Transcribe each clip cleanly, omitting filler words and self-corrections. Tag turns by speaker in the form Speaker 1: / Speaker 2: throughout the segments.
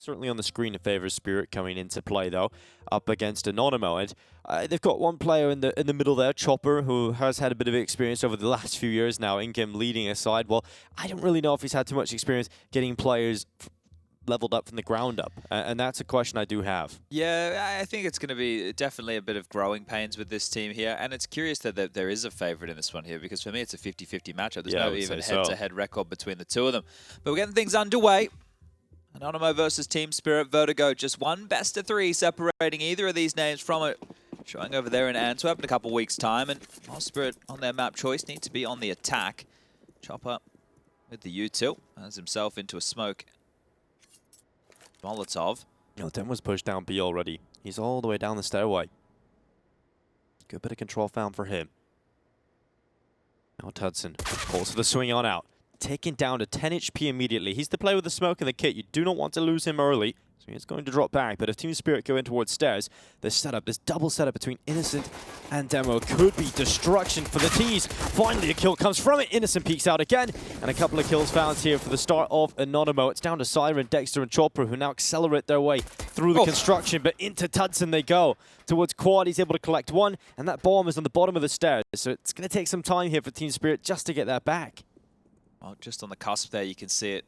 Speaker 1: certainly on the screen in favor of Spirit coming into play, though, up against Anonymo. And they've got one player in the middle there, Chopper, who has had a bit of experience over the last few years now, in-game leading a side. Well, I don't really know if he's had too much experience getting players leveled up from the ground up, and that's a question I do have.
Speaker 2: Yeah, I think it's going to be definitely a bit of growing pains with this team here, and it's curious that there is a favorite in this one here, because for me it's a 50-50 matchup. There's no even head-to-head record between the two of them. But we're getting things underway. Anonymo versus Team Spirit Vertigo, just one best of 3 separating either of these names from it. Showing over there in Antwerp in a couple weeks' time, and while Spirit on their map choice need to be on the attack. Chopper with the util, has himself into a smoke. Molotov.
Speaker 1: Dem was pushed down B already. He's all the way down the stairway. Good bit of control found for him. Now Tudson pulls the swing on out. Taken down to 10 HP immediately. He's the player with the smoke and the kit. You do not want to lose him early. So he's going to drop back. But if Team Spirit go in towards stairs, this double setup between Innocent and Demo could be destruction for the T's. Finally, a kill comes from it. Innocent peeks out again. And a couple of kills found here for the start of Anonymo. It's down to Siren, degster, and Chopper, who now accelerate their way through the construction. But into Tudson they go. Towards Quad, he's able to collect one. And that bomb is on the bottom of the stairs. So it's going to take some time here for Team Spirit just to get that back.
Speaker 2: Well, just on the cusp there, you can see it.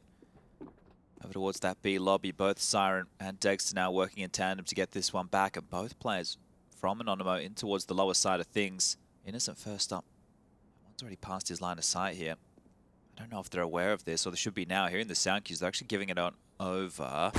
Speaker 2: Over towards that B lobby, both Siren and degster now working in tandem to get this one back. And both players from Anonymo in towards the lower side of things. Innocent first up. One's already passed his line of sight here. I don't know if they're aware of this, or they should be now. Hearing the sound cues, they're actually giving it on over.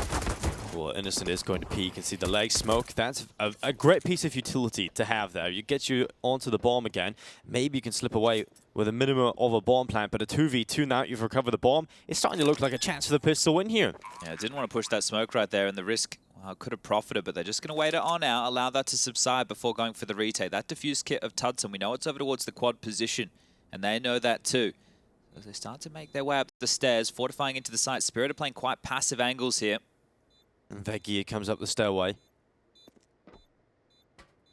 Speaker 1: Well, Innocent is going to peek. You can see the leg smoke. That's a great piece of utility to have there. You get you onto the bomb again. Maybe you can slip away with a minimum of a bomb plant, but a 2v2 now, you've recovered the bomb. It's starting to look like a chance for the pistol win here.
Speaker 2: Yeah, didn't want to push that smoke right there, and the risk could have profited, but they're just going to wait it on out, allow that to subside before going for the retake. That diffuse kit of Tudson, we know it's over towards the quad position, and they know that too. As they start to make their way up the stairs, fortifying into the site. Spirit are playing quite passive angles here.
Speaker 1: And Vertigo comes up the stairway.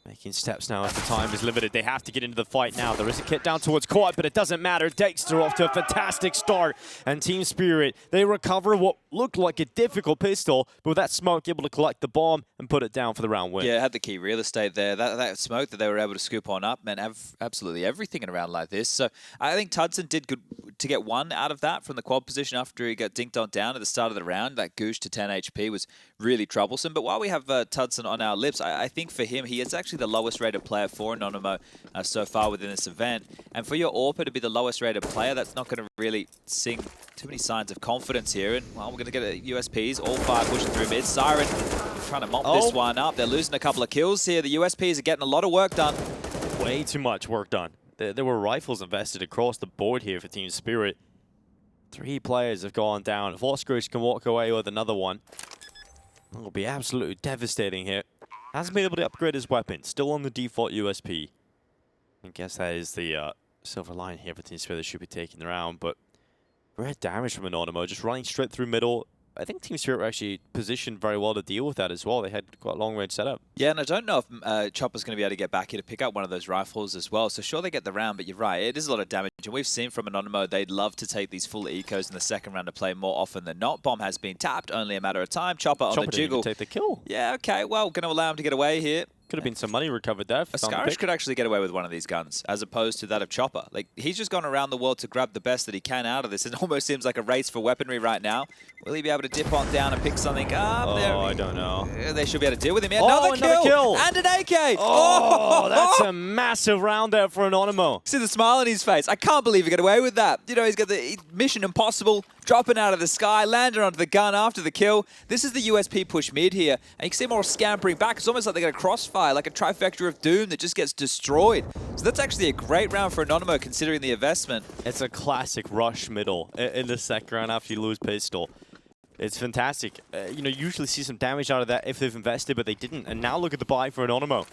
Speaker 1: Making steps now as the time is limited. They have to get into the fight now. There is a kit down towards Quad, but it doesn't matter. degster off to a fantastic start. And Team Spirit, they recover what looked like a difficult pistol, but with that smoke, able to collect the bomb and put it down for the round win.
Speaker 2: Yeah, it had the key real estate there. That smoke that they were able to scoop on up meant absolutely everything in a round like this. So I think Tudson did good to get one out of that from the quad position after he got dinked on down at the start of the round. That goosh to 10 HP was really troublesome. But while we have Tudson on our lips, I think for him, he is actually the lowest rated player for Anonymo so far within this event. And for your AWPer to be the lowest rated player, that's not going to really sing too many signs of confidence here. And, well, we're going to get a USPs, all 5 pushing through mid. Siren trying to mop this one up. They're losing a couple of kills here. The USPs are getting a lot of work done.
Speaker 1: Way too much work done. There were rifles invested across the board here for Team Spirit. 3 players have gone down. If Oscars can walk away with another one, it'll be absolutely devastating here. Hasn't been able to upgrade his weapon. Still on the default USP. I guess that is the silver line here for Team Spirit that should be taking the round. But great damage from Anonymo, just running straight through middle. I think Team Spirit were actually positioned very well to deal with that as well. They had quite a long-range setup.
Speaker 2: Yeah, and I don't know if Chopper's going to be able to get back here to pick up one of those rifles as well. So sure, they get the round, but you're right. It is a lot of damage. And we've seen from Anonymo, they'd love to take these full ecos in the second round to play more often than not. Bomb has been tapped, only a matter of time. Chopper on the jiggle.
Speaker 1: Didn't even take the kill.
Speaker 2: Yeah, okay. Well, going to allow him to get away here.
Speaker 1: Could have been some money recovered there.
Speaker 2: Ascarish could actually get away with one of these guns, as opposed to that of Chopper. Like, he's just gone around the world to grab the best that he can out of this. It almost seems like a race for weaponry right now. Will he be able to dip on down and pick something up?
Speaker 1: I don't know.
Speaker 2: They should be able to deal with him.
Speaker 1: Another kill!
Speaker 2: And an AK!
Speaker 1: Oh, that's a massive round there for Anonymo.
Speaker 2: See the smile on his face. I can't believe he got away with that. You know, he's got the Mission Impossible dropping out of the sky, landing onto the gun after the kill. This is the USP push mid here. And you can see more scampering back. It's almost like they got a crossfire, like a trifecta of doom that just gets destroyed. So that's actually a great round for Anonymo considering the investment.
Speaker 1: It's a classic rush middle in the second round after you lose pistol. It's fantastic. You know, you usually see some damage out of that if they've invested, but they didn't. And now look at the buy for Anonymo.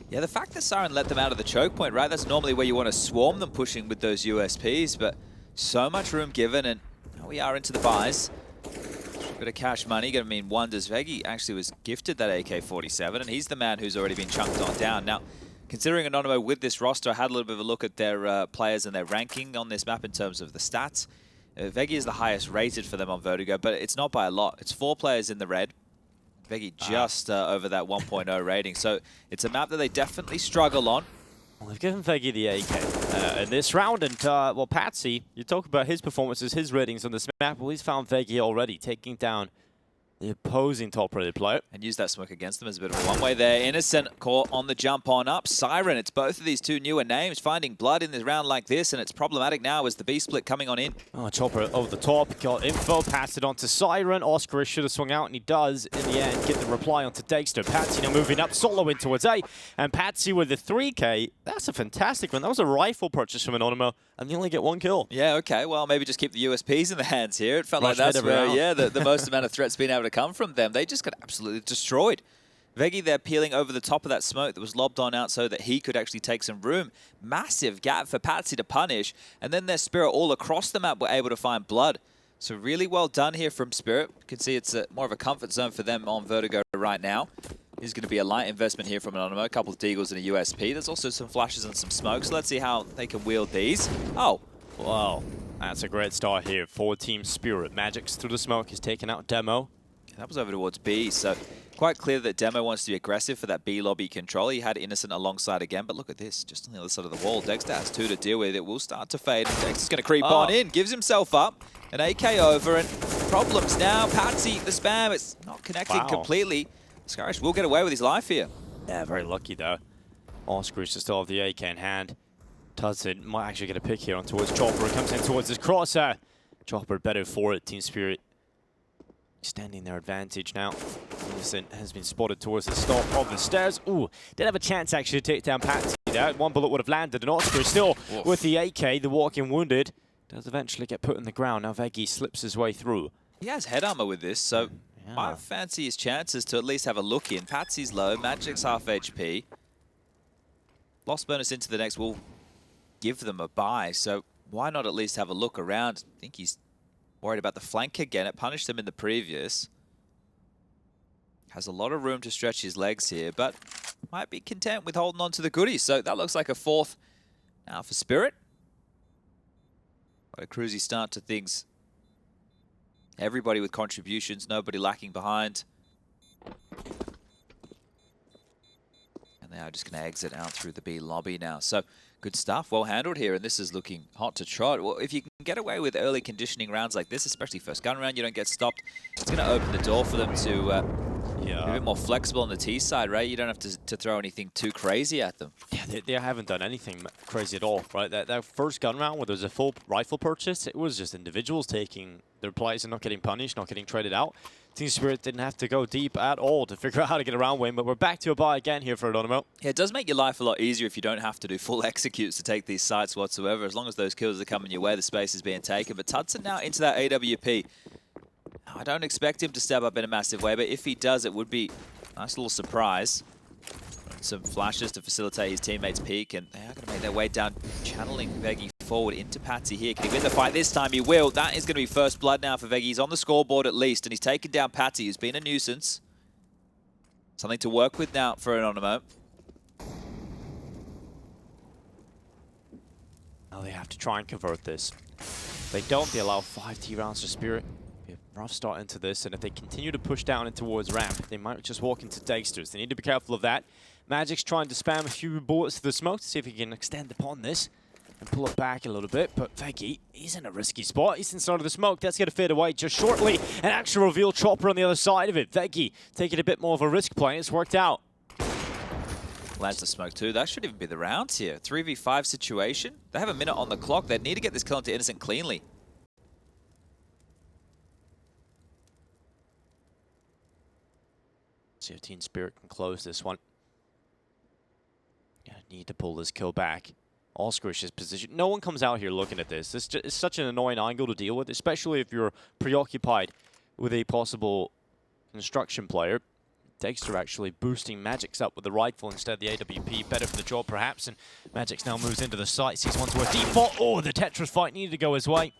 Speaker 2: Yeah, the fact that Siren let them out of the choke point, right? That's normally where you want to swarm them pushing with those USPs, but so much room given, and now we are into the buys. A bit of cash money, going to mean wonders. Vegi actually was gifted that AK-47, and he's the man who's already been chunked on down. Now, considering Anonymo with this roster, I had a little bit of a look at their players and their ranking on this map in terms of the stats. Veggie is the highest rated for them on Vertigo, but it's not by a lot. It's 4 players in the red. Veggie just over that 1.0 rating. So it's a map that they definitely struggle on.
Speaker 1: Well, they've given Veggie the AK in this round, and well, Patsy, you talk about his performances, his ratings on this map. Well, he's found Veggie already, taking down the opposing top-rated player.
Speaker 2: And use that smoke against them as a bit of a one-way there. Innocent caught on the jump on up. Siren, it's both of these two newer names finding blood in this round like this, and it's problematic now as the B split coming on in.
Speaker 1: Oh, Chopper over the top, got info, passed it on to Siren. Oscar should have swung out, and he does, in the end, get the reply onto degster. Patsy now moving up, solo in towards A, and Patsy with the 3K. That's a fantastic one. That was a rifle purchase from Anonymo, and they only get 1 kill.
Speaker 2: Yeah, okay, well, maybe just keep the USPs in the hands here. It felt
Speaker 1: Rush
Speaker 2: like that's where,
Speaker 1: round.
Speaker 2: yeah, the most amount of threats being able to come from them. They just got absolutely destroyed. Veggie there peeling over the top of that smoke that was lobbed on out so that he could actually take some room. Massive gap for Patsy to punish, and then their Spirit all across the map were able to find blood. So really well done here from Spirit. You can see it's more of a comfort zone for them on Vertigo right now. There's going to be a light investment here from Anonymo, a couple of deagles and a USP. There's also some flashes and some smokes. Let's see how they can wield these. Oh,
Speaker 1: Wow, that's a great start here for Team Spirit. Magic's through the smoke, he's taken out Demo.
Speaker 2: that was over towards B, so quite clear that Demo wants to be aggressive for that B lobby control. He had Innocent alongside again, but look at this, just on the other side of the wall. Degster has 2 to deal with. It will start to fade, and Dexter's going to creep on in, gives himself up, an AK over, and problems now. Patsy, the spam, it's not connecting completely. Scarish will get away with his life here.
Speaker 1: Yeah, very lucky though. Oscar should still have the AK in hand. Tudson might actually get a pick here on towards Chopper. Comes in towards his crosser. Chopper better for it. Team Spirit extending their advantage now. Innocent has been spotted towards the top of the stairs. Ooh, did have a chance actually to take down Patsy there. 1 bullet would have landed, and Oscar is still with the AK. The walking wounded does eventually get put in the ground. Now Veggie slips his way through.
Speaker 2: He has head armor with this, so might fancy his chances to at least have a look in. Patsy's low, Magic's half HP. Lost bonus into the next will give them a buy, so why not at least have a look around? I think he's worried about the flank again. It punished him in the previous. Has a lot of room to stretch his legs here, but might be content with holding on to the goodies. So that looks like a 4th now for Spirit. What a cruisy start to things. Everybody with contributions, nobody lacking behind. And they are just going to exit out through the B lobby now. So good stuff, well handled here, and this is looking hot to trot. Well, if you can get away with early conditioning rounds like this, especially first gun round, you don't get stopped, it's going to open the door for them to be a bit more flexible on the T side, right? You don't have to throw anything too crazy at them.
Speaker 1: Yeah, they haven't done anything crazy at all, right? That first gun round where there was a full rifle purchase, it was just individuals taking their plays and not getting punished, not getting traded out. Team Spirit didn't have to go deep at all to figure out how to get around Wayne, but we're back to a buy again here for Anonymo.
Speaker 2: Yeah, it does make your life a lot easier if you don't have to do full executes to take these sites whatsoever. As long as those kills are coming your way, the space is being taken. But Tudson now into that AWP. I don't expect him to step up in a massive way, but if he does, it would be a nice little surprise. Some flashes to facilitate his teammates' peek, and they are going to make their way down, channeling Veggie forward into Patsy here. Can he win the fight this time? He will. That is going to be first blood now for Veggie. He's on the scoreboard at least, and he's taken down Patsy, who's been a nuisance. Something to work with now for Anonymo.
Speaker 1: Now they have to try and convert this. If they don't, they allow 5 T rounds for Spirit. Be a rough start into this, and if they continue to push down and towards ramp, they might just walk into degsters. They need to be careful of that. Magic's trying to spam a few bullets to the smoke to see if he can extend upon this and pull it back a little bit, but Veggie, he's in a risky spot. He's inside of the smoke. That's going to fade away just shortly. An actual reveal Chopper on the other side of it. Veggie taking a bit more of a risk play. It's worked out.
Speaker 2: Lands the smoke too. That should even be the rounds here. 3v5 situation. They have a minute on the clock. They need to get this kill into Innocent cleanly.
Speaker 1: See if Team Spirit can close this one. Yeah, need to pull this kill back. All Squish's position. No one comes out here looking at this. It's such an annoying angle to deal with, especially if you're preoccupied with a possible construction player. Degster actually boosting Magic's up with the rifle instead of the AWP. Better for the job, perhaps. And Magic's now moves into the site. Sees one to a default. Oh, the Tetris fight needed to go his way.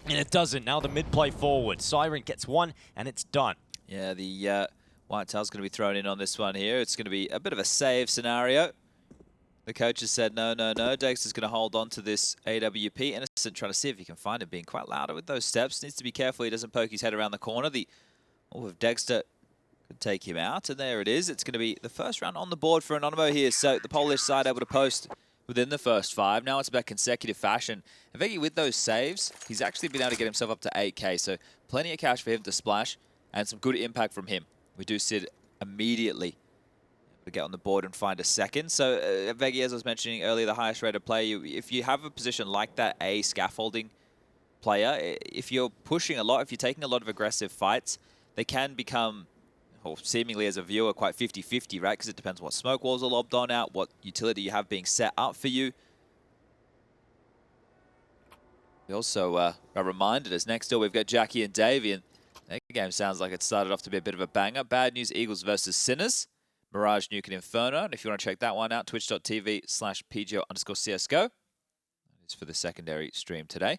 Speaker 1: And it doesn't. Now the mid-play forward. Siren gets one, and it's done.
Speaker 2: Yeah, the White Tail's going to be thrown in on this one here. It's going to be a bit of a save scenario. The coach has said, no, no, no. Degster's going to hold on to this AWP. Innocent trying to see if he can find him, being quite louder with those steps. Needs to be careful he doesn't poke his head around the corner. If Degster could take him out, and there it is. It's going to be the first round on the board for Anonymo here. So the Polish side able to post within the first 5. Now it's about consecutive fashion. And Vertigo, with those saves, he's actually been able to get himself up to 8K. So plenty of cash for him to splash and some good impact from him. We do Sid immediately to get on the board and find a second. So Vertigo, as I was mentioning earlier, the highest rated player, if you have a position like that, a scaffolding player, if you're pushing a lot, if you're taking a lot of aggressive fights, they can become, or seemingly as a viewer, quite 50-50, right? Because it depends what smoke walls are lobbed on out, what utility you have being set up for you. We also are reminded, as next door we've got Jackie and Davey, and that game sounds like it started off to be a bit of a banger. Bad News Eagles versus Sinners. Mirage, Nuke, and Inferno. And if you want to check that one out, twitch.tv/PGL_CSGO. That is for the secondary stream today.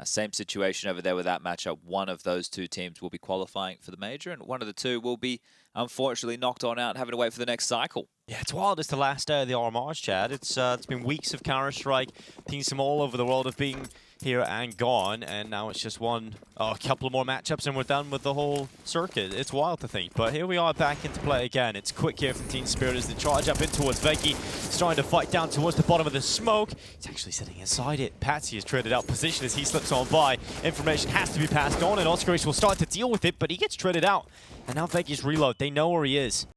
Speaker 2: Same situation over there with that matchup. One of those two teams will be qualifying for the major, and one of the two will be, unfortunately, knocked on out and having to wait for the next cycle.
Speaker 1: Yeah, it's wild. It's the last day of the RMRs, Chad. It's been weeks of Counter-Strike. Teams from all over the world have been here and gone, and now it's just a couple of more matchups and we're done with the whole circuit. It's wild to think, but here we are back into play again. It's quick here from Team Spirit as they charge up in towards Vertigo. He's trying to fight down towards the bottom of the smoke. He's actually sitting inside it. Patsy has traded out position as he slips on by. Information has to be passed on, and Oscar will start to deal with it, but he gets traded out. And now Vertigo's reload. They know where he is.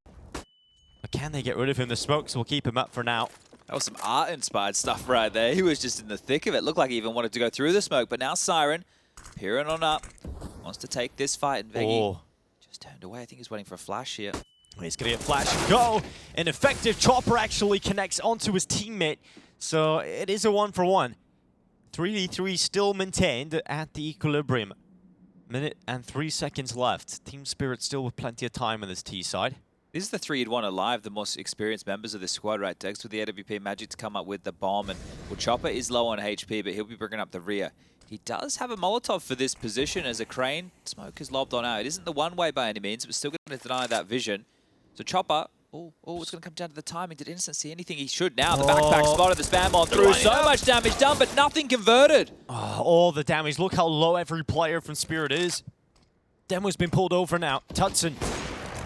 Speaker 1: But can they get rid of him? The smokes will keep him up for now.
Speaker 2: That was some art-inspired stuff right there. He was just in the thick of it. Looked like he even wanted to go through the smoke, but now Siren, peering on up, wants to take this fight, and Vertigo just turned away. I think he's waiting for a flash here.
Speaker 1: He's going to get flash and go. An effective chopper actually connects onto his teammate, so it is a 1-for-1. 3v3 still maintained at the equilibrium. Minute and 3 seconds left. Team Spirit still with plenty of time on this T side.
Speaker 2: This is the 3 you'd want alive, the most experienced members of this squad, right? Dex with the AWP Magic to come up with the bomb, and Chopper is low on HP, but he'll be bringing up the rear. He does have a Molotov for this position as a crane. Smoke is lobbed on out. It isn't the one-way by any means, but still going to deny that vision. So Chopper, it's going to come down to the timing. Did Innocent see anything? He should now. The backpack spotted the spam on through. So much damage done, but nothing converted.
Speaker 1: All the damage. Look how low every player from Spirit is. Demo's been pulled over now. Tudson.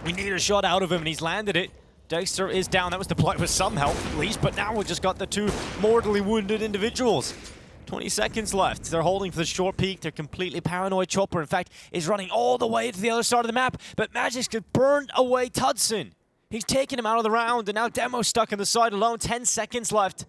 Speaker 1: We need a shot out of him, and he's landed it. Degster is down. That was deployed with some help, at least, but now we've just got the 2 mortally wounded individuals. 20 seconds left. They're holding for the short peak. They're completely paranoid. Chopper, in fact, is running all the way to the other side of the map, but Magic's burned away Tudson. He's taken him out of the round, and now Demo's stuck on the side alone. 10 seconds left.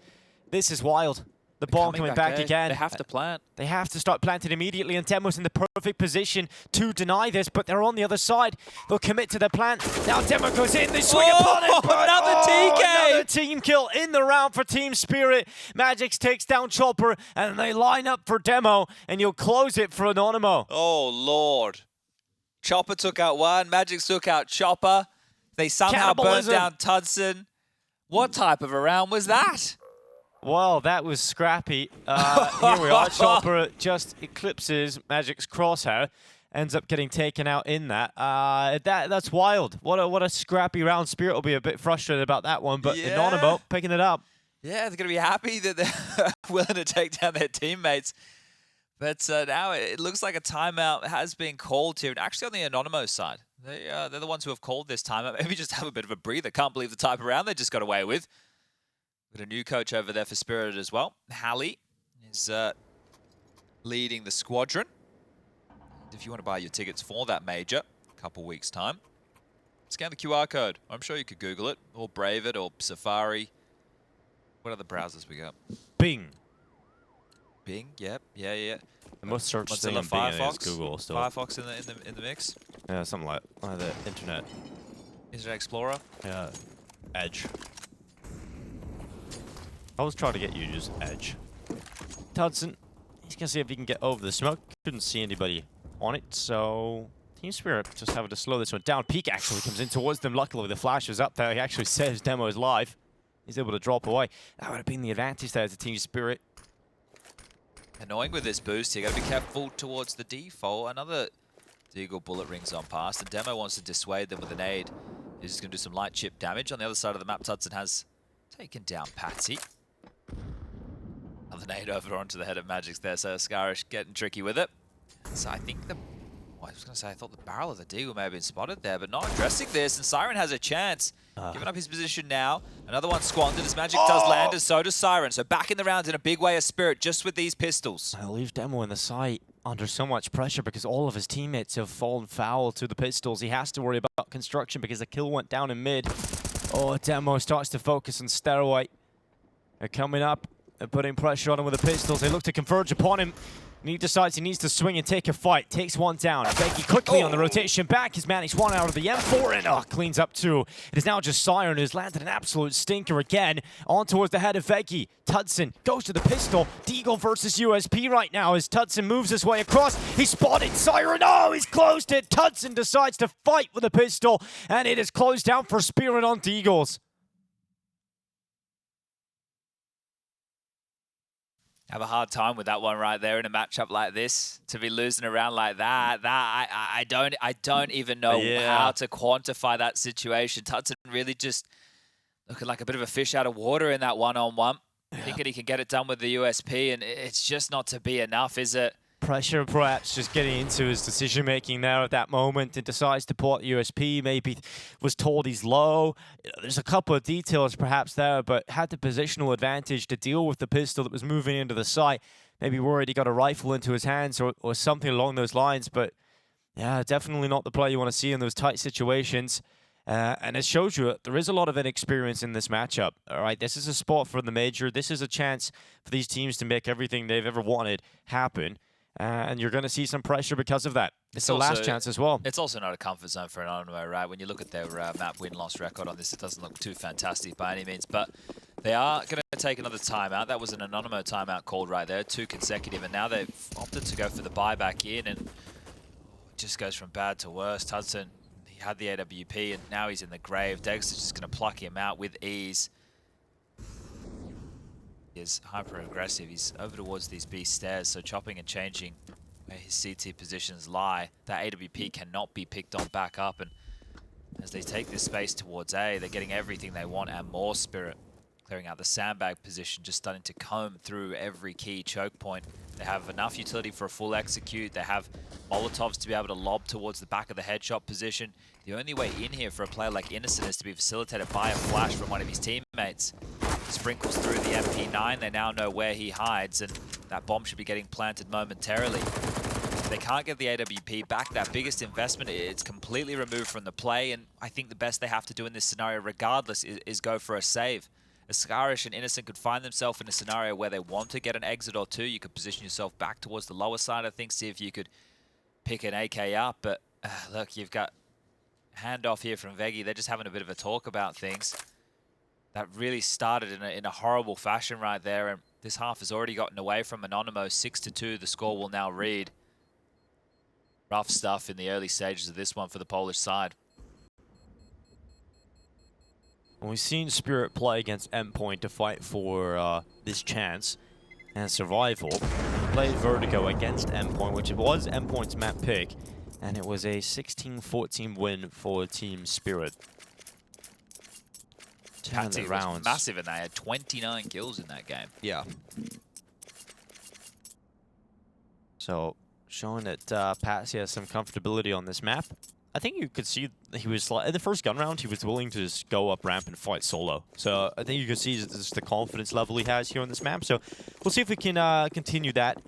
Speaker 1: This is wild. The bomb coming back again.
Speaker 2: They have to plant.
Speaker 1: They have to start planting immediately, and Demo's in the perfect position to deny this, but they're on the other side. They'll commit to their plant. Now Demo goes in, they swing upon it, but
Speaker 2: another TK!
Speaker 1: Another team kill in the round for Team Spirit. Magix takes down Chopper, and they line up for Demo, and you'll close it for Anonymo.
Speaker 2: Oh, Lord. Chopper took out one, Magix took out Chopper. They somehow burned down Tudson. What type of a round was that?
Speaker 1: Well, that was scrappy. Here we are. Chopper just eclipses Magic's crosshair. Ends up getting taken out in that. That's wild. What a scrappy round. Spirit will be a bit frustrated about that one, but Anonymo picking it up.
Speaker 2: Yeah, they're going to be happy that they're willing to take down their teammates. But now it looks like a timeout has been called here. And actually on the Anonymo side, they're the ones who have called this timeout. Maybe just have a bit of a breather. Can't believe the type of round they just got away with. Got a new coach over there for Spirit as well. Hallie is leading the squadron. And if you want to buy your tickets for that major, a couple weeks' time, scan the QR code. I'm sure you could Google it, or Brave it, or Safari. What other browsers we got?
Speaker 1: Bing.
Speaker 2: Bing, yep, yeah.
Speaker 1: The most searched thing
Speaker 2: Mozilla
Speaker 1: on Bing
Speaker 2: Firefox.
Speaker 1: is Google still.
Speaker 2: Firefox in the mix.
Speaker 1: Yeah, something like the internet.
Speaker 2: Internet Explorer.
Speaker 1: Yeah, Edge. I was trying to get you to use Edge. Tudson, he's going to see if he can get over the smoke. Couldn't see anybody on it, so Team Spirit just having to slow this one down. Peak actually comes in towards them. Luckily, the flash was up there. He actually says Demo is live. He's able to drop away. That would have been the advantage there as a Team Spirit.
Speaker 2: Annoying with this boost. You got to be careful towards the default. Another Deagle bullet rings on past, and Demo wants to dissuade them with an aid. He's just going to do some light chip damage. On the other side of the map, Tudson has Taking down Patsy. Another nade over onto the head of Magix there, so Scarish getting tricky with it. So I think the... I was going to say, I thought the barrel of the Deagle may have been spotted there, but not addressing this, and Siren has a chance. Giving up his position now. Another one squandered as Magic does land, and so does Siren. So back in the round in a big way of Spirit, just with these pistols.
Speaker 1: I leave Demo in the site under so much pressure because all of his teammates have fallen foul to the pistols. He has to worry about construction because the kill went down in mid. Oh, Demo starts to focus on Steroid. They're coming up. They're putting pressure on him with the pistols. They look to converge upon him. And he decides he needs to swing and take a fight. Takes one down. Becky quickly on the rotation back. He's managed one out of the M4 and cleans up two. It is now just Siren who's landed an absolute stinker again. On towards the head of Veggie. Tudson goes to the pistol. Deagle versus USP right now as Tudson moves his way across. He spotted Siren. Oh, he's closed it. Tudson decides to fight with a pistol. And it is closed down for Spirit on Deagles.
Speaker 2: Have a hard time with that one right there in a matchup like this. To be losing around like that, I don't even know how to quantify that situation. Tudson really just looking like a bit of a fish out of water in that one-on-one. Thinking he can get it done with the USP, and it's just not to be enough, is it?
Speaker 1: Pressure perhaps just getting into his decision-making there at that moment and decides to pull out the USP, maybe was told he's low. There's a couple of details perhaps there, but had the positional advantage to deal with the pistol that was moving into the site. Maybe worried he got a rifle into his hands or something along those lines, but yeah, definitely not the play you want to see in those tight situations. And it shows you there is a lot of inexperience in this matchup. All right, this is a spot for the major. This is a chance for these teams to make everything they've ever wanted happen. And you're going to see some pressure because of that. It's the last chance as well.
Speaker 2: It's also not a comfort zone for Anonymo, right? When you look at their map win-loss record on this, it doesn't look too fantastic by any means. But they are going to take another timeout. That was an Anonymo timeout called right there, 2 consecutive. And now they've opted to go for the buyback in. And it just goes from bad to worse. Tudson, he had the AWP, and now he's in the grave. degster's just going to pluck him out with ease. He is hyper-aggressive. He's over towards these B stairs, so chopping and changing where his CT positions lie. That AWP cannot be picked on back up, and as they take this space towards A, they're getting everything they want and more. Spirit clearing out the sandbag position, just starting to comb through every key choke point. They have enough utility for a full execute. They have Molotovs to be able to lob towards the back of the headshot position. The only way in here for a player like Innocent is to be facilitated by a flash from one of his teammates. Sprinkles through the MP9. They now know where he hides, and that bomb should be getting planted momentarily. If they can't get the AWP back, that biggest investment, it's completely removed from the play, and I think the best they have to do in this scenario regardless is go for a save. Scarish and Innocent could find themselves in a scenario where they want to get an exit or two. You could position yourself back towards the lower side of things, see if you could pick an AK up, but look, you've got handoff here from Veggie. They're just having a bit of a talk about things. That really started in a horrible fashion right there, and this half has already gotten away from Anonymo. 6-2, the score will now read. Rough stuff in the early stages of this one for the Polish side.
Speaker 1: We've seen Spirit play against Endpoint to fight for this chance and survival. He played Vertigo against Endpoint, which was Endpoint's map pick, and it was a 16-14 win for Team Spirit.
Speaker 2: Patsy was massive in that. He had 29 kills in that game.
Speaker 1: Yeah. So, showing that Patsy has some comfortability on this map. I think you could see he was, in the first gun round, he was willing to just go up ramp and fight solo. So, I think you can see just the confidence level he has here on this map. So, we'll see if we can continue that.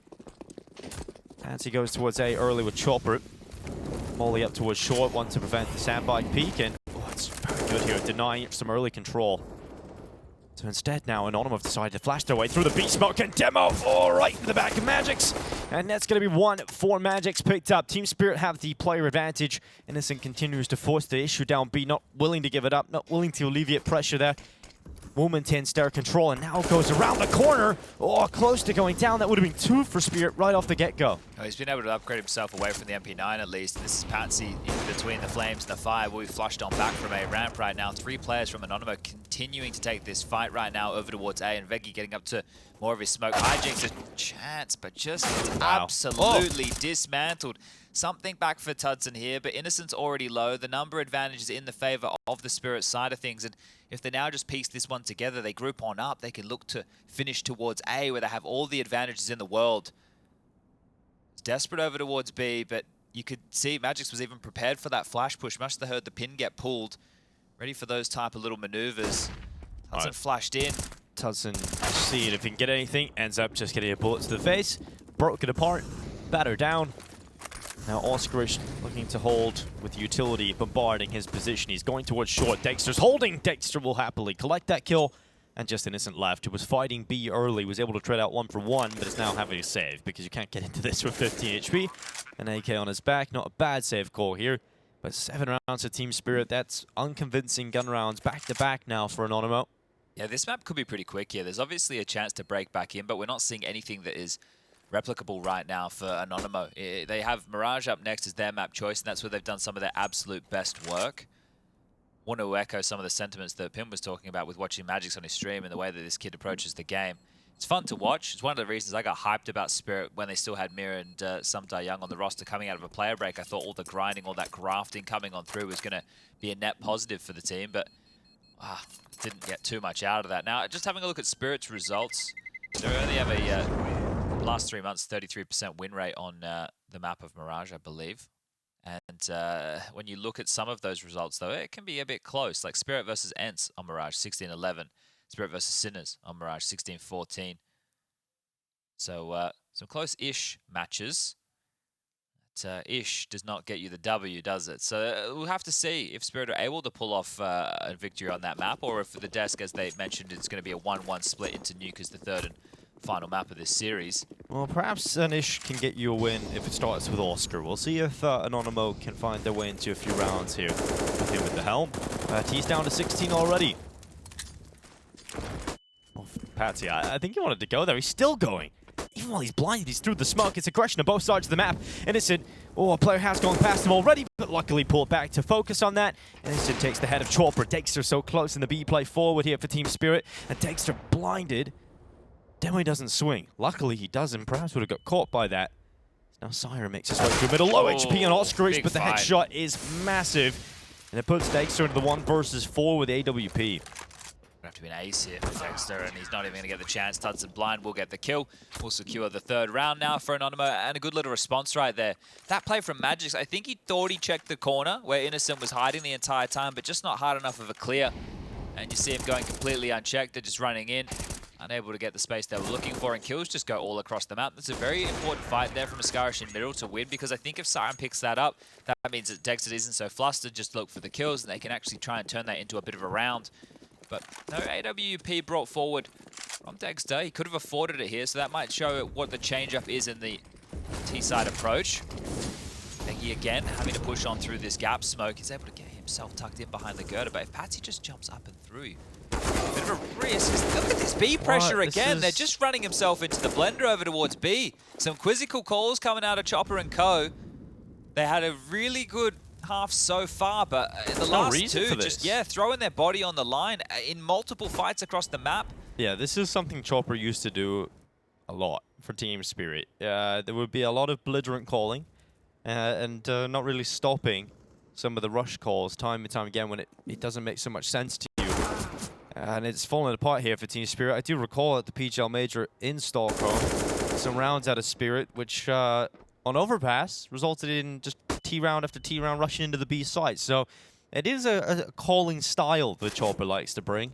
Speaker 1: Patsy goes towards A early with Chopper. Molly up towards short, one to prevent the sandbag peek, and it's very good here, denying some early control. So instead now, Anonymo have decided to flash their way through the B smoke, and Demo, right in the back of Magix. And that's going to be 1 for Magix picked up. Team Spirit have the player advantage. Innocent continues to force the issue down B, not willing to give it up, not willing to alleviate pressure there. Momentan stare control, and now goes around the corner. Oh, close to going down. That would have been 2 for Spirit right off the get-go.
Speaker 2: Oh, he's been able to upgrade himself away from the MP9 at least. This is Patsy in between the flames and the fire. We've flushed on back from A ramp right now. 3 players from Anonymo continuing to take this fight right now over towards A, and Veggie getting up to more of his smoke. Hijinks a chance, but just absolutely dismantled. something back for Tudson here, but Innocent's already low. The number advantage is in the favor of the Spirit side of things, and if they now just piece this one together, they group on up, they can look to finish towards A, where they have all the advantages in the world. It's desperate over towards B, but you could see Magix was even prepared for that flash push. Must have heard the pin get pulled, ready for those type of little maneuvers. Tudson flashed in.
Speaker 1: Tudson seeing if he can get anything, ends up just getting a bullet to the face, broke it apart, batter down. Now Oskarish looking to hold with utility, bombarding his position. He's going towards short. Degster's holding. Degster will happily collect that kill. And just Innocent left, who was fighting B early, was able to trade out 1 for 1, but is now having to save because you can't get into this with 15 HP. An AK on his back, not a bad save call here. But 7 rounds of Team Spirit, that's unconvincing gun rounds back-to-back now for Anonymo.
Speaker 2: Yeah, this map could be pretty quick here. There's obviously a chance to break back in, but we're not seeing anything that is replicable right now for Anonymo. They have Mirage up next as their map choice, and that's where they've done some of their absolute best work. Want to echo some of the sentiments that Pim was talking about with watching Magix on his stream and the way that this kid approaches the game. It's fun to watch. It's one of the reasons I got hyped about Spirit when they still had Mira and Sumdai Young on the roster coming out of a player break. I thought all the grinding, all that grafting coming on through was going to be a net positive for the team, but didn't get too much out of that. Now, just having a look at Spirit's results, they only have a last 3 months 33% win rate on the map of Mirage, I believe. And when you look at some of those results, though, it can be a bit close. Like Spirit versus Ents on Mirage, 16-11. Spirit versus Sinners on Mirage, 16-14. So some close-ish matches. But ish does not get you the W, does it? So we'll have to see if Spirit are able to pull off a victory on that map, or if the desk, as they mentioned, it's going to be a 1-1 split into Nuke as the third and final map of this series.
Speaker 1: Well, perhaps an ish can get you a win if it starts with Oscar. We'll see if Anonymo can find their way into a few rounds here with him with the helm. He's down to 16 already. Oh, Patsy, I think he wanted to go there. He's still going. Even while he's blinded, he's through the smoke. It's aggression on both sides of the map. Innocent, a player has gone past him already, but luckily pulled back to focus on that. Innocent takes the head of Chopper. Degster so close in the B play forward here for Team Spirit. And Degster blinded. Demho doesn't swing. Luckily he doesn't. Perhaps would have got caught by that. Now Siren makes his way through middle. Low HP on Oskarish, but the headshot is massive. And it puts Degster into the 1 versus 4 with AWP.
Speaker 2: Have to be an ace here for Degster, and he's not even going to get the chance. Tudson blind will get the kill. We'll secure the 3rd round now for Anonymo, and a good little response right there. That play from Magix, I think he thought he checked the corner where Innocent was hiding the entire time, but just not hard enough of a clear. And you see him going completely unchecked. They're just running in, unable to get the space they were looking for, and kills just go all across the map. That's a very important fight there from Askarish in middle to win, because I think if Siren picks that up, that means that Degster isn't so flustered, just look for the kills, and they can actually try and turn that into a bit of a round. But no AWP brought forward from Degster. He could have afforded it here, so that might show what the change-up is in the T-side approach. Peggy again having to push on through this gap smoke. He's able to get himself tucked in behind the girder, but if Patsy just jumps up and through, a bit of a risk. Look at this B pressure again. They're just running himself into the blender over towards B. Some quizzical calls coming out of Chopper and Co. They had a really good half so far, but in the last two, just throwing their body on the line in multiple fights across the map.
Speaker 1: Yeah, this is something Chopper used to do a lot for Team Spirit. There would be a lot of belligerent calling and not really stopping some of the rush calls time and time again when it doesn't make so much sense to you. And it's falling apart here for Team Spirit. I do recall at the PGL Major in Stockholm, some rounds out of Spirit, which on Overpass resulted in just T-round after T-round rushing into the B site. So it is a calling style that Chopper likes to bring.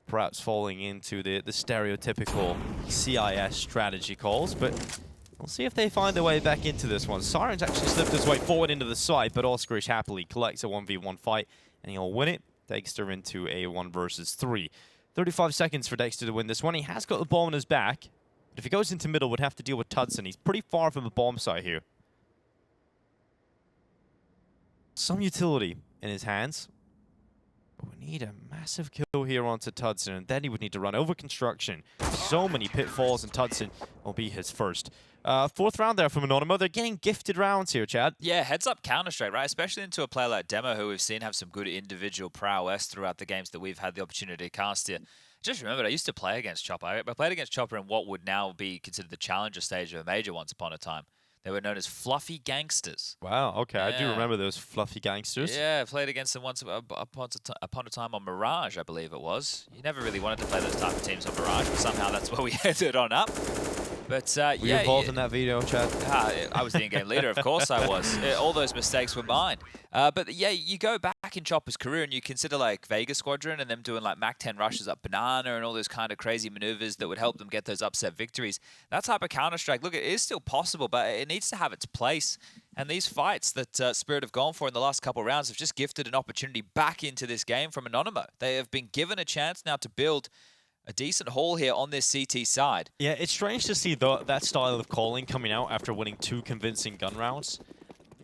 Speaker 1: Perhaps falling into the stereotypical CIS strategy calls, but we'll see if they find their way back into this one. Siren's actually slipped his way forward into the site, but Oskarish happily collects a 1v1 fight, and he'll win it. Degster into a 1 versus 3. 35 seconds for Degster to win this one. He has got the bomb on his back, but if he goes into middle, would have to deal with Tudson. He's pretty far from the bomb site here. Some utility in his hands. But we need a massive kill here onto Tudson, and then he would need to run over construction. So many pitfalls, and Tudson will be his first. 4th round there from Anonymo. They're getting gifted rounds here, Chad.
Speaker 2: Yeah, heads up Counter-Strike, right? Especially into a player like Demho, who we've seen have some good individual prowess throughout the games that we've had the opportunity to cast here. Just remembered, I used to play against Chopper. I played against Chopper in what would now be considered the challenger stage of a major once upon a time. They were known as Fluffy Gangsters.
Speaker 1: Wow, okay, I do
Speaker 2: Yeah.
Speaker 1: remember those fluffy gangsters.
Speaker 2: Yeah, I played against them once upon a time on Mirage, I believe it was. You never really wanted to play those type of teams on Mirage, but somehow that's where we ended on up. But
Speaker 1: Were you
Speaker 2: yeah,
Speaker 1: involved in that video, Chad?
Speaker 2: I was the in-game leader, of course I was. All those mistakes were mine. But yeah, you go back in Chopper's career and you consider like Vega Squadron and them doing like Mach 10 rushes up Banana and all those kind of crazy maneuvers that would help them get those upset victories. That type of Counter-Strike, look, it is still possible, but it needs to have its place. And these fights that Spirit have gone for in the last couple of rounds have just gifted an opportunity back into this game from Anonymo. They have been given a chance now to build a decent haul here on this CT side.
Speaker 1: Yeah, it's strange to see that style of calling coming out after winning 2 convincing gun rounds.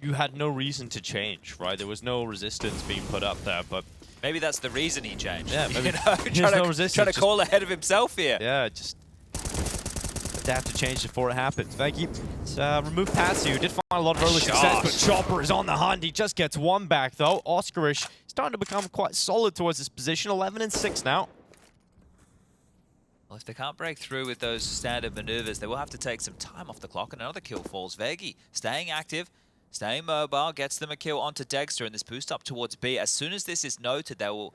Speaker 1: You had no reason to change, right? There was no resistance being put up there, but...
Speaker 2: Maybe that's the reason he changed.
Speaker 1: Yeah, maybe
Speaker 2: you know, trying to call ahead of himself here.
Speaker 1: Yeah, just adapt to change before it happens. Veggie, remove Patsy, who did find a lot of early success, but Chopper is on the hunt. He just gets one back, though. Oscarish starting to become quite solid towards this position. 11 and 6 now.
Speaker 2: Well, if they can't break through with those standard maneuvers, they will have to take some time off the clock, and another kill falls. Veggie staying active, staying mobile, gets them a kill onto degster, and this boost up towards B. As soon as this is noted, they will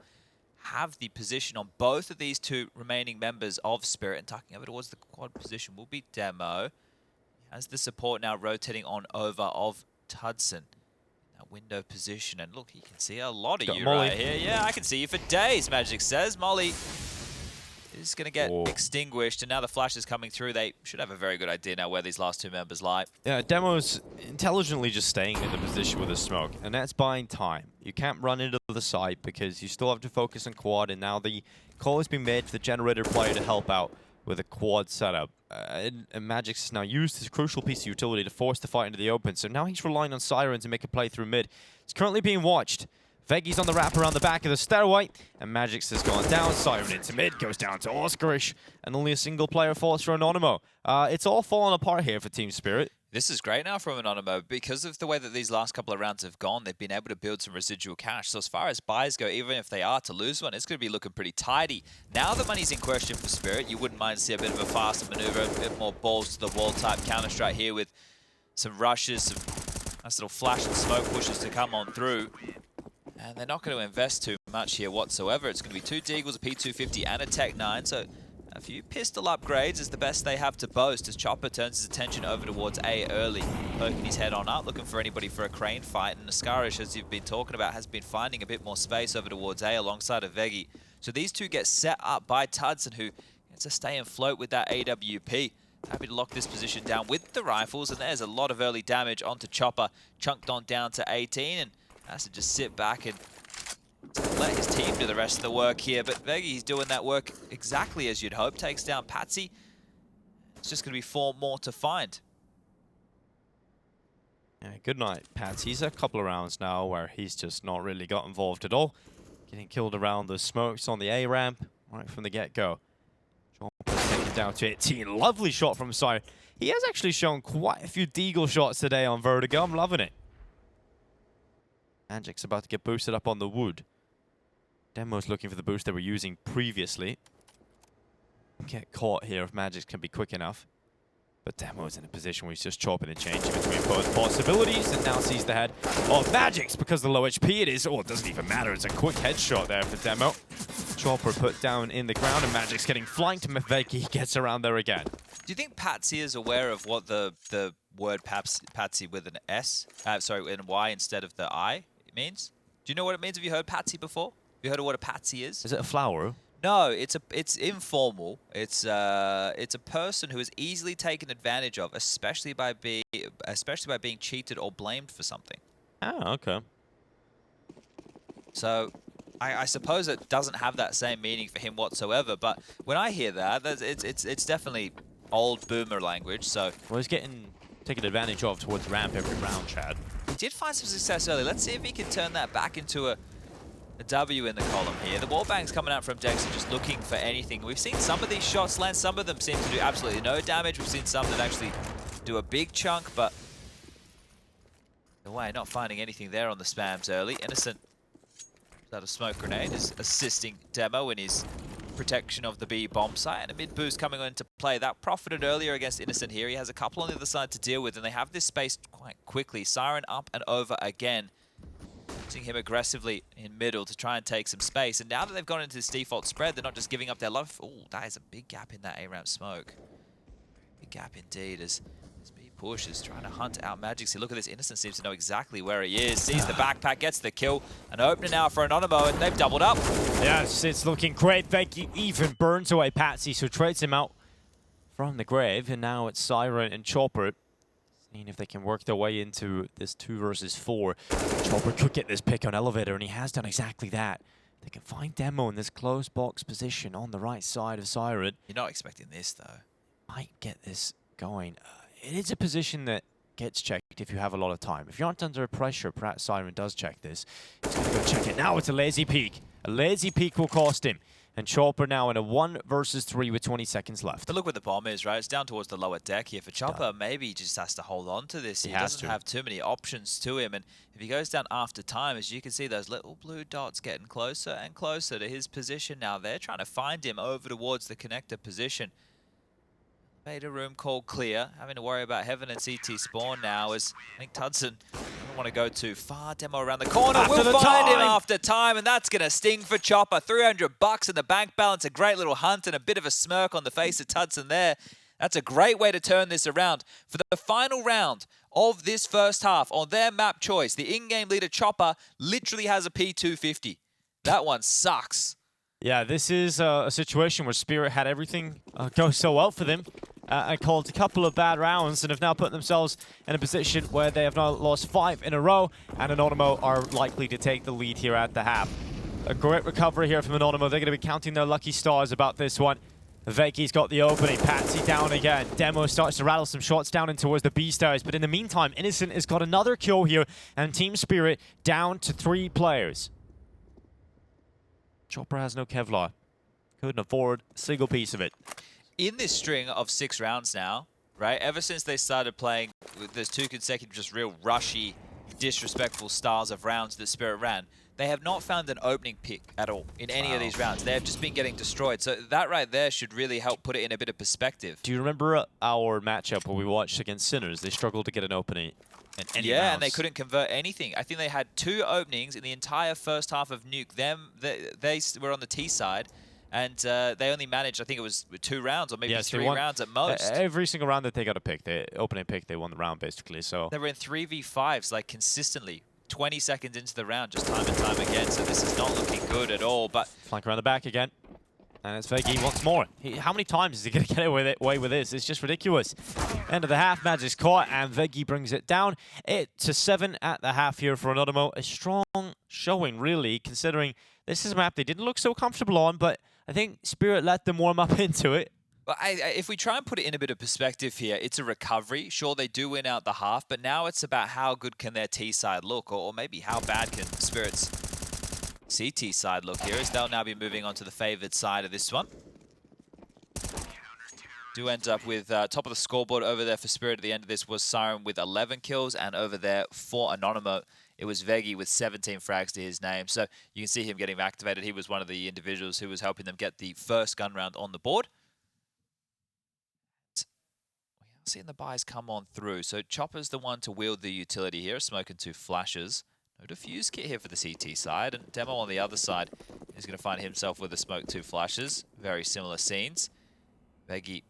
Speaker 2: have the position on both of these 2 remaining members of Spirit, and tucking over towards the quad position will be Demho. He has the support now rotating on over of Tudson. That window position, and look, you can see a lot of you right here. Yeah, I can see you for days, Magic says. Molly is going to get extinguished, and now the flash is coming through. They should have a very good idea now where these last 2 members lie.
Speaker 1: Yeah, Demo's intelligently just staying in the position with a smoke, and that's buying time. You can't run into the site because you still have to focus on quad, and now the call has been made for the generator player to help out with a quad setup. And Magix has now used his crucial piece of utility to force the fight into the open, so now he's relying on Siren to make a play through mid. It's currently being watched. Veggie's on the wrap around the back of the stairway, and Magix has gone down. Siren into mid, goes down to Oscarish, and only a single player falls for Anonymo. It's all falling apart here for Team Spirit.
Speaker 2: This is great now from Anonymo. Because of the way that these last couple of rounds have gone, they've been able to build some residual cash. So as far as buys go, even if they are to lose one, it's going to be looking pretty tidy. Now the money's in question for Spirit. You wouldn't mind to see a bit of a faster maneuver, a bit more balls to the wall type Counter-Strike here with some rushes, some nice little flash and smoke pushes to come on through. And they're not going to invest too much here whatsoever. It's going to be 2 Deagles, a P250, and a Tech 9. So a few pistol upgrades is the best they have to boast as Chopper turns his attention over towards A early, poking his head on up, looking for anybody for a crane fight. And Ascarish, as you've been talking about, has been finding a bit more space over towards A alongside of Veggie. So these 2 get set up by Tudson, who gets to stay and float with that AWP. Happy to lock this position down with the rifles, and there's a lot of early damage onto Chopper, chunked on down to 18, and has to just sit back and let his team do the rest of the work here. But Veggie's doing that work exactly as you'd hope. Takes down Patsy. It's just going to be 4 more to find.
Speaker 1: Yeah, good night, Patsy. He's a couple of rounds now where he's just not really got involved at all. Getting killed around the smokes on the A ramp right from the get-go. Chopper's taken down to 18. Lovely shot from Siren. He has actually shown quite a few Deagle shots today on Vertigo. I'm loving it. Magic's about to get boosted up on the wood. Demo's looking for the boost they were using previously. Get caught here if Magix can be quick enough. But Demo's in a position where he's just chopping and changing between both possibilities, and now sees the head of Magix because of the low HP it is. Oh, it doesn't even matter. It's a quick headshot there for Demo. Chopper put down in the ground, and Magix getting flanked. Maveki gets around there again.
Speaker 2: Do you think Patsy is aware of what the word Patsy with an S, sorry, an Y instead of the I means? Do you know what it means? Have you heard Patsy before? Have you heard of what a Patsy is?
Speaker 1: Is it a flower?
Speaker 2: No, it's informal. It's a person who is easily taken advantage of, especially by being cheated or blamed for something.
Speaker 1: Oh, okay.
Speaker 2: So I suppose it doesn't have that same meaning for him whatsoever. But when I hear that, it's definitely old boomer language. So
Speaker 1: well, he's getting taken advantage of towards ramp every round, Chad.
Speaker 2: he did find some success early. Let's see if he can turn that back into a W in the column here. The wallbang's coming out from Dexter, just looking for anything. We've seen some of these shots land. Some of them seem to do absolutely no damage. We've seen some that actually do a big chunk, but away, not finding anything there on the spams early. Innocent, that a smoke grenade, is assisting Demo in his protection of the B bomb site, and a mid boost coming on into play. That profited earlier against Innocent here. He has a couple on the other side to deal with, and they have this space quite quickly. Siren up and over again. Using him aggressively in middle to try and take some space. And now that they've gone into this default spread, they're not just giving up their life. Oh, that is a big gap in that A-ramp smoke. Big gap indeed as B pushes, trying to hunt out Magic. See, look at this. Innocent seems to know exactly where he is. Sees the backpack, gets the kill. An opener now for Anonymo, and they've doubled up.
Speaker 1: Yes, it's looking great. Vertigo even burns away Patsy, so trades him out from the grave. And now it's Siren and Chopper. Seeing if they can work their way into this 2 versus 4. Chopper could get this pick on Elevator, and he has done exactly that. They can find Demo in this close box position on the right side of Siren.
Speaker 2: You're not expecting this, though.
Speaker 1: Might get this going. It is a position that gets checked if you have a lot of time. If you aren't under pressure, perhaps Siren does check this. He's going to go check it. Now it's a lazy peek. A lazy peek will cost him. And Chopper now in a 1 versus 3 with 20 seconds left.
Speaker 2: But look where the bomb is, right? It's down towards the lower deck here. For Chopper, maybe he just has to hold on to this. He doesn't have too many options to him. And if he goes down after time, as you can see, those little blue dots getting closer and closer to his position now. They're trying to find him over towards the connector position. Beta room called clear. Having to worry about Heaven and CT spawn now as I think Tudson doesn't want to go too far. Demo around the corner. We'll find him after time, and that's going to sting for Chopper. $300 in the bank balance. A great little hunt and a bit of a smirk on the face of Tudson there. That's a great way to turn this around. For the final round of this first half, on their map choice, the in-game leader Chopper literally has a P250. That one sucks.
Speaker 1: Yeah, this is a situation where Spirit had everything go so well for them. And called a couple of bad rounds and have now put themselves in a position where they have now lost 5 in a row, and Anonymo are likely to take the lead here at the half. A great recovery here from Anonymo. They're going to be counting their lucky stars about this one. Veki's got the opening. Patsy down again. Demo starts to rattle some shots down in towards the B stars, but in the meantime, Innocent has got another kill here, and Team Spirit down to 3 players. Chopper has no Kevlar. Couldn't afford a single piece of it.
Speaker 2: In this string of 6 rounds now, right, ever since they started playing, there's 2 consecutive just real rushy, disrespectful styles of rounds that Spirit ran, they have not found an opening pick at all in any of these rounds. They have just been getting destroyed. So that right there should really help put it in a bit of perspective.
Speaker 1: Do you remember our matchup where we watched against Sinners? They struggled to get an opening in any rounds.
Speaker 2: And they couldn't convert anything. I think they had 2 openings in the entire first half of Nuke. They were on the T side. And they only managed, I think it was 2 rounds or maybe 3 rounds at most.
Speaker 1: Every single round that they got a pick, the opening pick, they won the round basically. So
Speaker 2: they were in 3v5s like consistently, 20 seconds into the round, just time and time again. So this is not looking good at all. But
Speaker 1: flank around the back again, and it's Vertigo once more. How many times is he going to get away with this? It's just ridiculous. End of the half, Magic's caught, and Vertigo brings it down. It's a 7 at the half here for Anonymo. A strong showing, really, considering this is a map they didn't look so comfortable on, but I think Spirit let them warm up into it.
Speaker 2: Well, if we try and put it in a bit of perspective here, it's a recovery. Sure, they do win out the half, but now it's about how good can their T side look, or maybe how bad can Spirit's CT side look here, as they'll now be moving on to the favored side of this one. Do end up with top of the scoreboard over there for Spirit at the end of this was Siren with 11 kills, and over there for Anonymo, it was Vertigo with 17 frags to his name. So you can see him getting activated. He was one of the individuals who was helping them get the first gun round on the board. We are seeing the buys come on through. So Chopper's the one to wield the utility here. Smoke and 2 flashes. No defuse kit here for the CT side. And Demo on the other side is going to find himself with a smoke, 2 flashes. Very similar scenes. Vertigo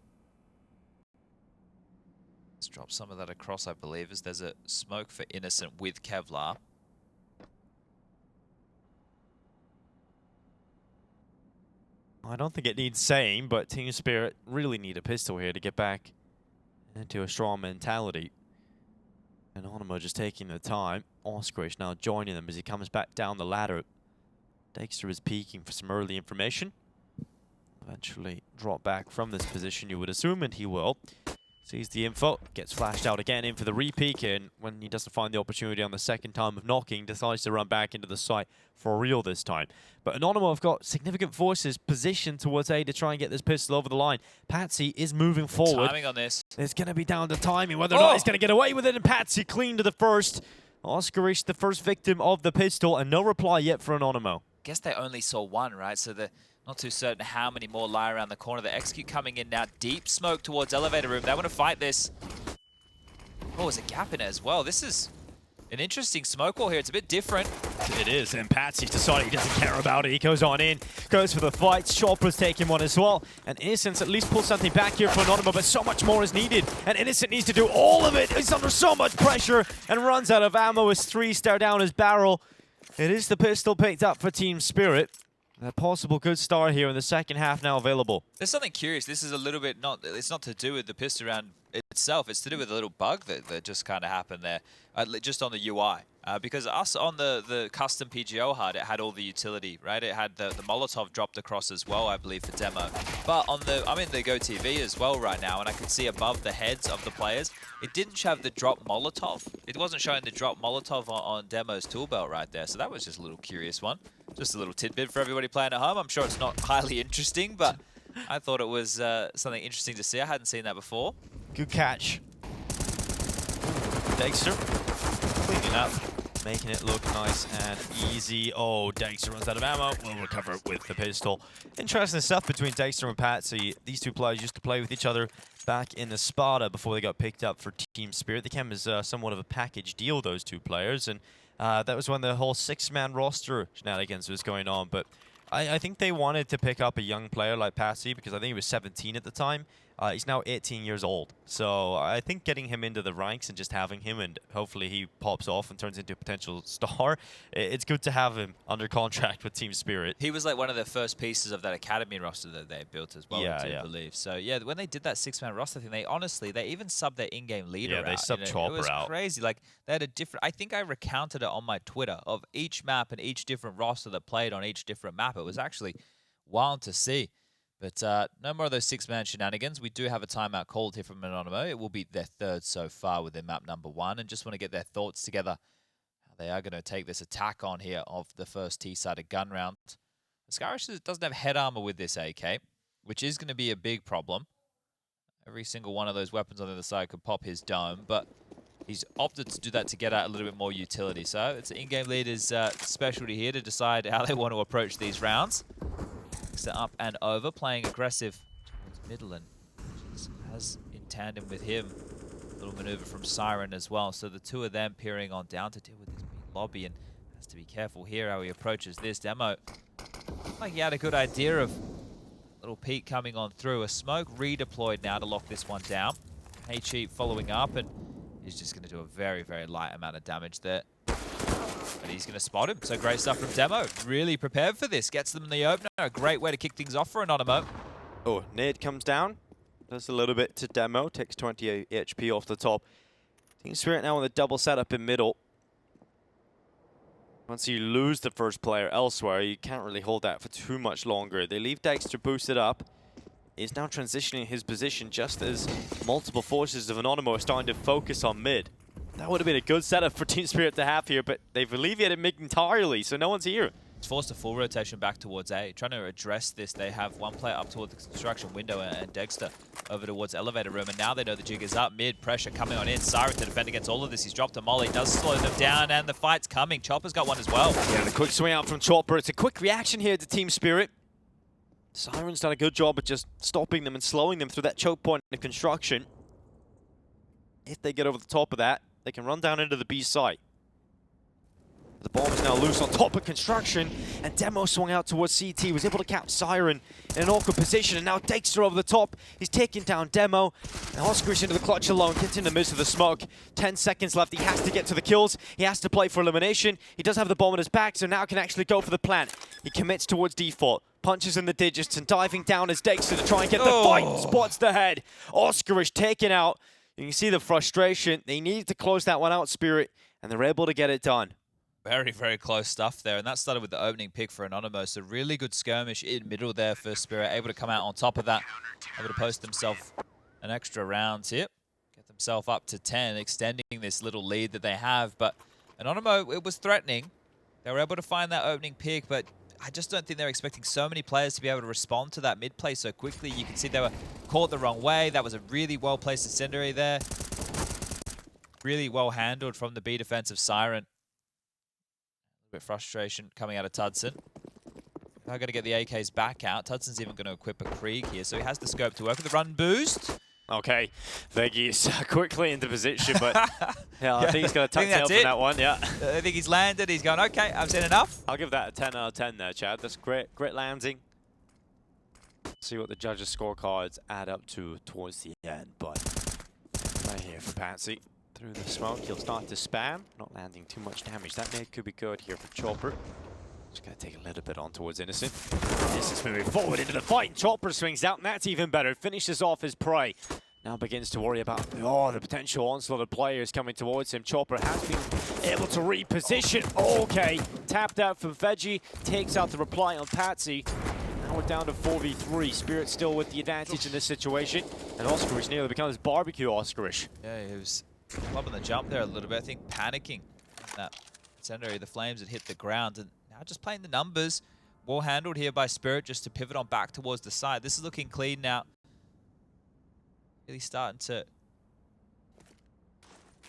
Speaker 2: drop some of that across, I believe, as there's a smoke for Innocent with Kevlar.
Speaker 1: I don't think it needs saying, but Team Spirit really need a pistol here to get back into a strong mentality. And Anonymo just taking the time. Oscarish now joining them as he comes back down the ladder. Degster is peeking for some early information. Eventually drop back from this position, you would assume, and he will. Sees the info, gets flashed out again in for the re-peek, and when he doesn't find the opportunity on the second time of knocking, decides to run back into the site for real this time. But Anonymo have got significant forces positioned towards A to try and get this pistol over the line. Patsy is moving forward.
Speaker 2: Timing on this.
Speaker 1: It's going to be down to timing, whether or not he's going to get away with it, and Patsy clean to the first. Oscarish, the first victim of the pistol, and no reply yet for Anonymo.
Speaker 2: Guess they only saw one, right? So the Not too certain how many more lie around the corner. The execute coming in now. Deep smoke towards elevator room. They want to fight this. Oh, there's a gap in it as well. This is an interesting smoke wall here. It's a bit different.
Speaker 1: It is, and Patsy's decided he doesn't care about it. He goes on in, goes for the fight. Chopper's taking one as well. And Innocence at least pulls something back here for Anonymo, but so much more is needed. And Innocent needs to do all of it. He's under so much pressure and runs out of ammo as 3 stare down his barrel. It is the pistol picked up for Team Spirit. A possible good start here in the second half now available.
Speaker 2: There's something curious. This is a little bit it's not to do with the pistol round itself. It's to do with a little bug that just kind of happened there, just on the UI. Because us on the custom PGL HUD, it had all the utility, right? It had the Molotov dropped across as well, I believe, for demo. But on I'm in the Go TV as well right now, and I can see above the heads of the players, it didn't have the drop Molotov. It wasn't showing the drop Molotov on demo's tool belt right there. So that was just a little curious one. Just a little tidbit for everybody playing at home. I'm sure it's not highly interesting, but I thought it was something interesting to see. I hadn't seen that before.
Speaker 1: Good catch. Degster cleaning up, making it look nice and easy. Oh, Degster runs out of ammo. We'll recover it with the pistol. Interesting stuff between Degster and Patsy. These two players used to play with each other back in the Sparta before they got picked up for Team Spirit. They came as somewhat of a package deal, those two players, and that was when the whole 6-man roster shenanigans was going on. But I think they wanted to pick up a young player like Patsy because I think he was 17 at the time. He's now 18 years old. So I think getting him into the ranks and just having him, and hopefully he pops off and turns into a potential star, it's good to have him under contract with Team Spirit.
Speaker 2: He was like one of the first pieces of that academy roster that they built as well, I believe. So yeah, when they did that 6-man roster thing, they even subbed their in-game leader out.
Speaker 1: Yeah, they subbed Chopper out.
Speaker 2: It was crazy. Like, they had a different, I think I recounted it on my Twitter, of each map and each different roster that played on each different map. It was actually wild to see. But no more of those 6-man shenanigans. We do have a timeout called here from Anonymo. It will be their 3rd so far within map number 1. And just want to get their thoughts together. How they are going to take this attack on here of the first T-sided gun round. Scarish doesn't have head armor with this AK, which is going to be a big problem. Every single one of those weapons on the other side could pop his dome, but he's opted to do that to get out a little bit more utility. So it's an in-game leader's specialty here to decide how they want to approach these rounds. Up and over, playing aggressive towards middle, and has in tandem with him a little maneuver from Siren as well. So the two of them peering on down to deal with this big lobby, and has to be careful here how he approaches this. Demo, like he had a good idea of a little peek coming on through. A smoke redeployed now to lock this one down. H-Cheap following up, and he's just going to do a very, very light amount of damage there. But he's going to spot him. So great stuff from Demo. Really prepared for this. Gets them in the opener. A great way to kick things off for Anonymo.
Speaker 1: Oh, nade comes down. Does a little bit to Demo. Takes 20 HP off the top. Team Spirit now on the double setup in middle. Once you lose the first player elsewhere, you can't really hold that for too much longer. They leave Degster boosted up. He's now transitioning his position just as multiple forces of Anonymo are starting to focus on mid. That would have been a good setup for Team Spirit to have here, but they've alleviated mid entirely, so no one's here.
Speaker 2: It's forced a full rotation back towards A. Trying to address this, they have one player up towards the construction window and Degster over towards elevator room, and now they know the jig is up. Mid pressure coming on in. Siren to defend against all of this. He's dropped a molly, does slow them down, and the fight's coming. Chopper's got one as well.
Speaker 1: Yeah, the quick swing out from Chopper. It's a quick reaction here to Team Spirit. Siren's done a good job of just stopping them and slowing them through that choke point of construction. If they get over the top of that, they can run down into the B site. The bomb is now loose on top of construction, and Demo swung out towards CT, was able to catch Siren in an awkward position, and now Degster over the top. He's taking down Demo, and Oscarish into the clutch alone, gets in the midst of the smoke. 10 seconds left, he has to get to the kills, he has to play for elimination. He does have the bomb on his back, so now can actually go for the plant. He commits towards default, punches in the digits, and diving down as Degster to try and get the fight, spots the head. Oscarish taken out. You can see the frustration. They needed to close that one out, Spirit, and they're able to get it done.
Speaker 2: Very, very close stuff there, and that started with the opening pick for Anonymo. So really good skirmish in middle there for Spirit, able to come out on top of that, able to post themselves an extra round here, get themselves up to 10, extending this little lead that they have. But Anonymo, it was threatening. They were able to find that opening pick, but I just don't think they're expecting so many players to be able to respond to that mid play so quickly. You can see they were caught the wrong way. That was a really well-placed incendiary there. Really well handled from the B defensive Siren. A bit of frustration coming out of Tudson. They're going to get the AKs back out. Tudson's even going to equip a Krieg here, so he has the scope to work with the run boost.
Speaker 1: Okay, Veggies quickly into position, but yeah, I think he's going to tuck tail from that one, yeah.
Speaker 2: I think he's landed. He's going, okay, I've seen enough.
Speaker 1: I'll give that a 10 out of 10 there, Chad. That's great landing. See what the judges' scorecards add up to towards the end, but right here for Patsy. Through the smoke, he'll start to spam, not landing too much damage. That nade could be good here for Chopper. Just going to take a little bit on towards Innocent. Innocent's moving forward into the fight. Chopper swings out, and that's even better. Finishes off his prey. Now begins to worry about the potential onslaught of players coming towards him. Chopper has been able to reposition. Okay, tapped out from Veggie. Takes out the reply on Patsy. Now we're down to 4v3. Spirit still with the advantage in this situation. And Oscarish nearly becomes barbecue Oscarish.
Speaker 2: Yeah, he was clubbing the jump there a little bit. I think panicking in that center area. The flames had hit the ground. And now just playing the numbers. Well handled here by Spirit just to pivot on back towards the side. This is looking clean now. Really starting to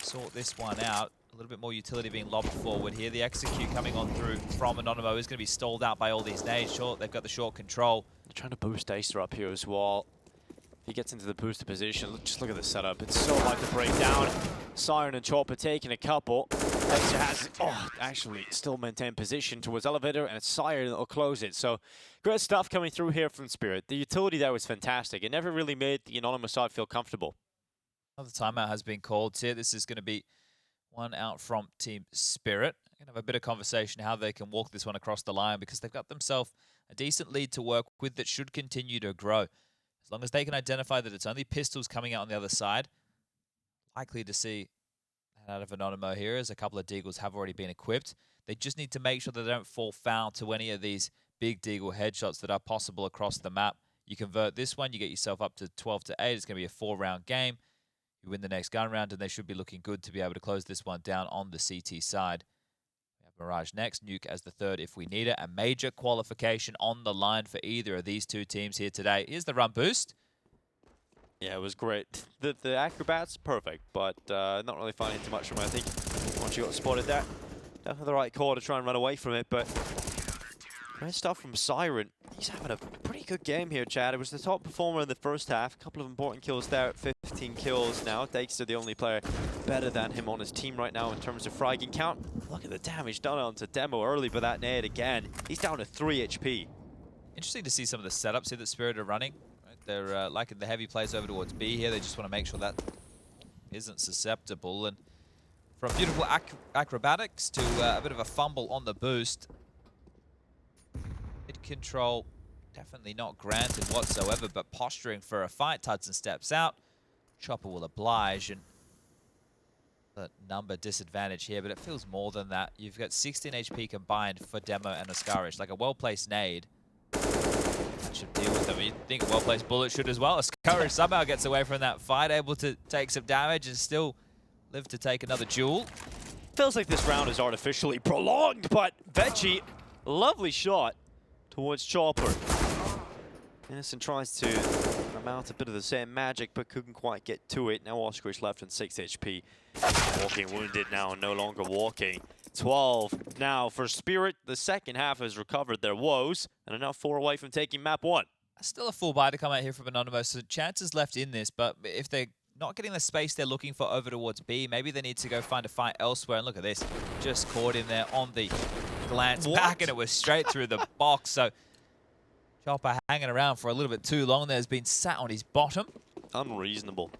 Speaker 2: sort this one out. A little bit more utility being lobbed forward here. The execute coming on through from Anonymo is going to be stalled out by all these nades. Short, they've got the short control.
Speaker 1: They're trying to boost degster up here as well. If he gets into the booster position, just look at the setup. It's so hard to break down. Siren and Chopper taking a couple. Degster has, actually still maintain position towards elevator, and it's Siren that will close it. So great stuff coming through here from Spirit. The utility there was fantastic. It never really made the Anonymous side feel comfortable.
Speaker 2: Another timeout has been called here. This is going to be one out from Team Spirit. I'm going to have a bit of conversation how they can walk this one across the line because they've got themselves a decent lead to work with that should continue to grow. As long as they can identify that it's only pistols coming out on the other side, likely to see out of Anonymo here as a couple of Deagles have already been equipped. They just need to make sure that they don't fall foul to any of these big Deagle headshots that are possible across the map. You convert this one, you get yourself up to 12-8. It's going to be a 4-round game. You win the next gun round, and they should be looking good to be able to close this one down on the CT side. We have Mirage next, Nuke as the third if we need it. A major qualification on the line for either of these two teams here today. Here's the run boost.
Speaker 1: Yeah, it was great. The acrobats, perfect, but not really finding too much from it. I think once you got spotted there, definitely the right call to try and run away from it, but great stuff from Siren. He's having a pretty good game here, Chad. It was the top performer in the first half. A couple of important kills there at 15 kills now. Degster, the only player better than him on his team right now in terms of fragging count. Look at the damage done onto Demo early by that nade again. He's down to 3 HP.
Speaker 2: Interesting to see some of the setups here that Spirit are running. They're liking the heavy plays over towards B here. They just want to make sure that isn't susceptible. And from beautiful acrobatics to a bit of a fumble on the boost. Mid control, definitely not granted whatsoever, but posturing for a fight. Tudson steps out. Chopper will oblige. And the number disadvantage here, but it feels more than that. You've got 16 HP combined for Demo and Oscarish. Like a well-placed nade. That should deal with them. You'd think a well-placed bullet should as well. Oscarish somehow gets away from that fight, able to take some damage and still live to take another duel.
Speaker 1: Feels like this round is artificially prolonged, but Veggie, lovely shot towards Chopper. Innocent tries to mount a bit of the same magic, but couldn't quite get to it. Now Oscarish left on 6 HP. Walking wounded now, no longer walking. 12 now for Spirit. The second half has recovered their woes and are now 4 away from taking map 1.
Speaker 2: Still a full buy to come out here from Anonymous, so chances left in this, but if they're not getting the space they're looking for over towards B, maybe they need to go find a fight elsewhere. And look at this, just caught in there on the glance back, and it was straight through the box. So Chopper hanging around for a little bit too long. There's been sat on his bottom.
Speaker 1: Unreasonable.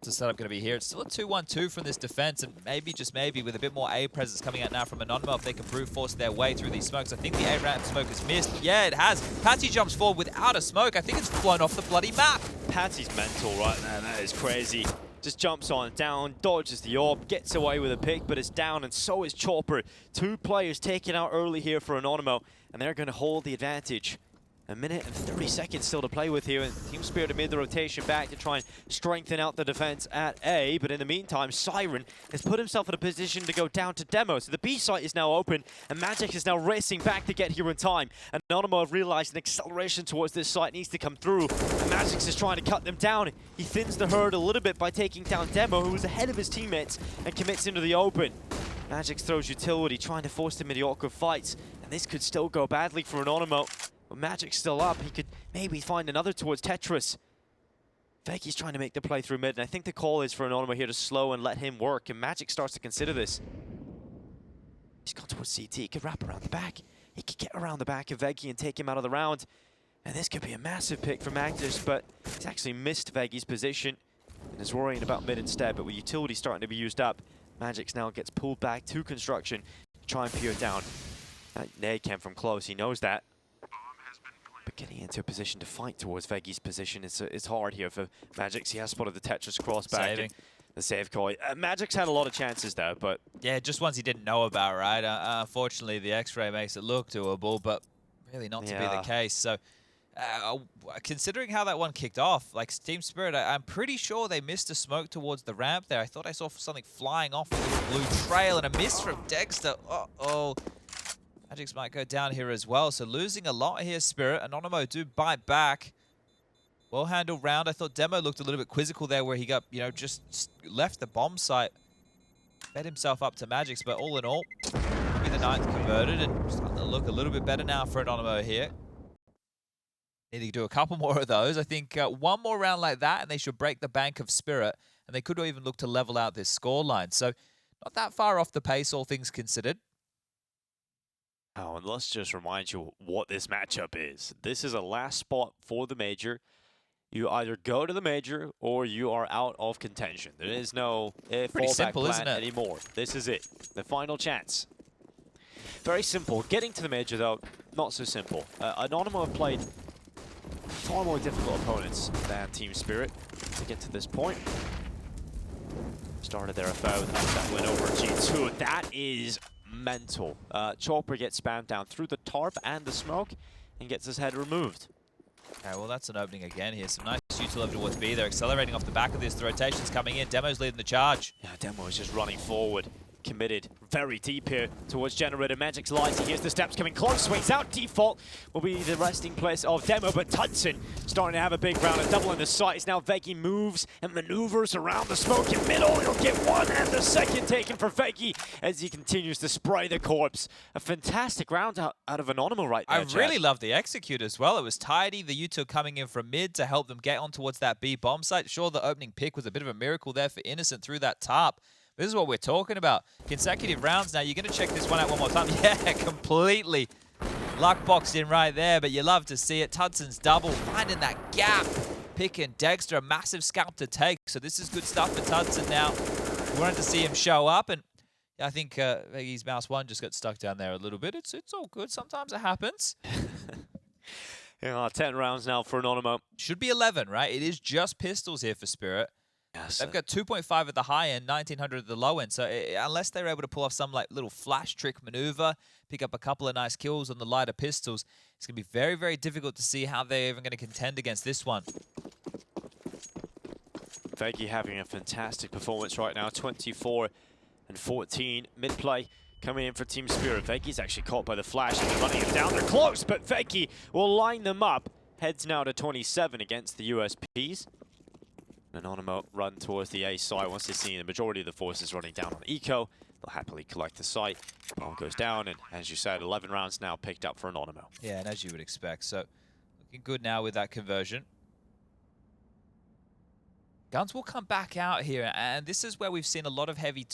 Speaker 2: The setup going to be here. It's still a 2-1-2 from this defense, and maybe, just maybe, with a bit more A presence coming out now from Anonymo, if they can brute force their way through these smokes. I think the A-ramp smoke has missed. Yeah, it has. Patsy jumps forward without a smoke. I think it's flown off the bloody map.
Speaker 1: Patsy's mental right there. That is crazy. Just jumps on down, dodges the orb, gets away with a pick, but it's down, and so is Chopper. 2 players taken out early here for Anonymo, and they're going to hold the advantage. 1 minute and 30 seconds still to play with here, and Team Spirit have made the rotation back to try and strengthen out the defense at A, but in the meantime, Siren has put himself in a position to go down to Demo, so the B site is now open, and Magic is now racing back to get here in time. And Anonymo have realized an acceleration towards this site needs to come through, and Magic's is trying to cut them down. He thins the herd a little bit by taking down Demo, who was ahead of his teammates, and commits into the open. Magix throws utility, trying to force the mediocre fights, And this could still go badly for Anonymo. But Magic's still up. He could maybe find another towards Tetris. Veggi's trying to make the play through mid, and I think the call is for Anonymo here to slow and let him work, and Magic starts to consider this. He's gone towards CT. He could wrap around the back. He could get around the back of Veggie and take him out of the round. And this could be a massive pick for Magnus, but he's actually missed Veggie's position and is worrying about mid instead. But with utility starting to be used up, Magix now gets pulled back to construction to try and peer down. Nade came from close, he knows that. But getting into a position to fight towards Veggie's position is hard here for Magix. He has spotted the Tetris cross back. The save call. Magic's had a lot of chances there, but...
Speaker 2: Yeah, just ones he didn't know about, right? Unfortunately, the X-ray makes it look doable, but really not to be the case. So, considering how that one kicked off, like Team Spirit, I'm pretty sure they missed a smoke towards the ramp there. I thought I saw something flying off with this blue trail, and a miss from degster. Uh-oh. Magix might go down here as well, so losing a lot here, Spirit. Anonymo do bite back. Well-handled round. I thought Demo looked a little bit quizzical there where he got, you know, just left the bomb site. Fed himself up to Magix, but all in all, maybe the 9th converted and starting to look a little bit better now for Anonymo here. Need to do a couple more of those. I think one more round like that and they should break the bank of Spirit, and they could even look to level out this scoreline. So not that far off the pace, all things considered.
Speaker 1: Oh, and let's just remind you what this matchup is. This is a last spot for the major. You either go to the major or you are out of contention. There is no fallback plan anymore. This is it. The final chance. Very simple. Getting to the major, though, not so simple. Anonymo have played far more difficult opponents than Team Spirit to get to this point. Started their affair with that win over G2. That is mental. Chopper gets spammed down through the tarp and the smoke and gets his head removed.
Speaker 2: Okay, well, that's an opening again here. Some nice util over towards B. They're accelerating off the back of this. The rotation's coming in. Demo's leading the charge.
Speaker 1: Yeah, Demo is just running forward. Committed very deep here towards Generator. Magic's lights. He hears the steps coming close. Swings out. Default will be the resting place of Demo, but Tudson starting to have a big round and doubling the sights. Now Veggie moves and maneuvers around the smoke in middle. He'll get one and the second taken for Veggie as he continues to spray the corpse. A fantastic round out of Anonymo right there,
Speaker 2: I really love the execute as well. It was tidy. The util coming in from mid to help them get on towards that B bomb site. Sure, the opening pick was a bit of a miracle there for Innocent through that tarp. This is what we're talking about. Consecutive rounds now. You're going to check this one out one more time. Yeah, completely luck boxed in right there, but you love to see it. Tudson's double, finding that gap. Picking Degster, a massive scalp to take. So this is good stuff for Tudson now. We wanted to see him show up, and I think Veggie's mouse one just got stuck down there a little bit. It's all good. Sometimes it happens.
Speaker 1: 10 rounds now for Anonymo.
Speaker 2: Should be 11, right? It is just pistols here for Spirit.
Speaker 1: Yes.
Speaker 2: They've got 2.5 at the high end, 1900 at the low end. So unless they're able to pull off some like little flash trick maneuver, pick up a couple of nice kills on the lighter pistols, it's going to be very, very difficult to see how they're even going to contend against this one.
Speaker 1: Veggie having a fantastic performance right now, 24 and 14. Mid-play coming in for Team Spirit. Veggie's actually caught by the flash and they're running him down. They're close, but Veggie will line them up. Heads now to 27 against the USPs. Anonymo run towards the A site once they've seen the majority of the forces running down on Eco. They'll happily collect the site. Bomb goes down, and as you said, 11 rounds now picked up for Anonymo.
Speaker 2: Yeah, and as you would expect. So looking good now with that conversion. Guns will come back out here, and this is where we've seen a lot of heavy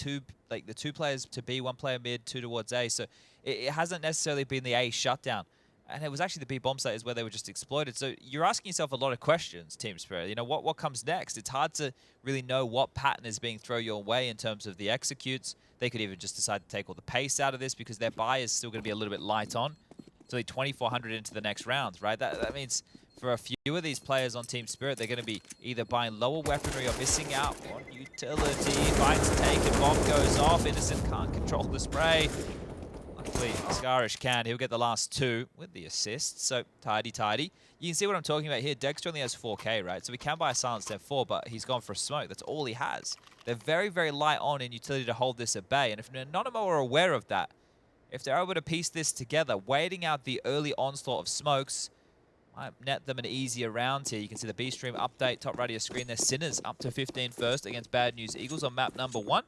Speaker 2: like the 2 players to B, 1 player mid, 2 towards A. So it hasn't necessarily been the A shutdown. And it was actually the B bomb site is where they were just exploited. So you're asking yourself a lot of questions, Team Spirit. You know, what comes next? It's hard to really know what pattern is being thrown your way in terms of the executes. They could even just decide to take all the pace out of this because their buy is still going to be a little bit light on. It's only 2,400 into the next round, right? That means for a few of these players on Team Spirit, they're going to be either buying lower weaponry or missing out on utility. Fights taken, bomb goes off. Innocent can't control the spray. Luckily, Scarish can. He'll get the last 2 with the assist. So, tidy. You can see what I'm talking about here. Degster only has 4k, right? So we can buy a silenced M4, but he's gone for a smoke. That's all he has. They're very, very light on in utility to hold this at bay. And if Anonymo are aware of that, if they're able to piece this together, waiting out the early onslaught of smokes, might net them an easier round here. You can see the B-Stream update, top right of your screen there. Sinners up to 15 first against Bad News Eagles on map number 1.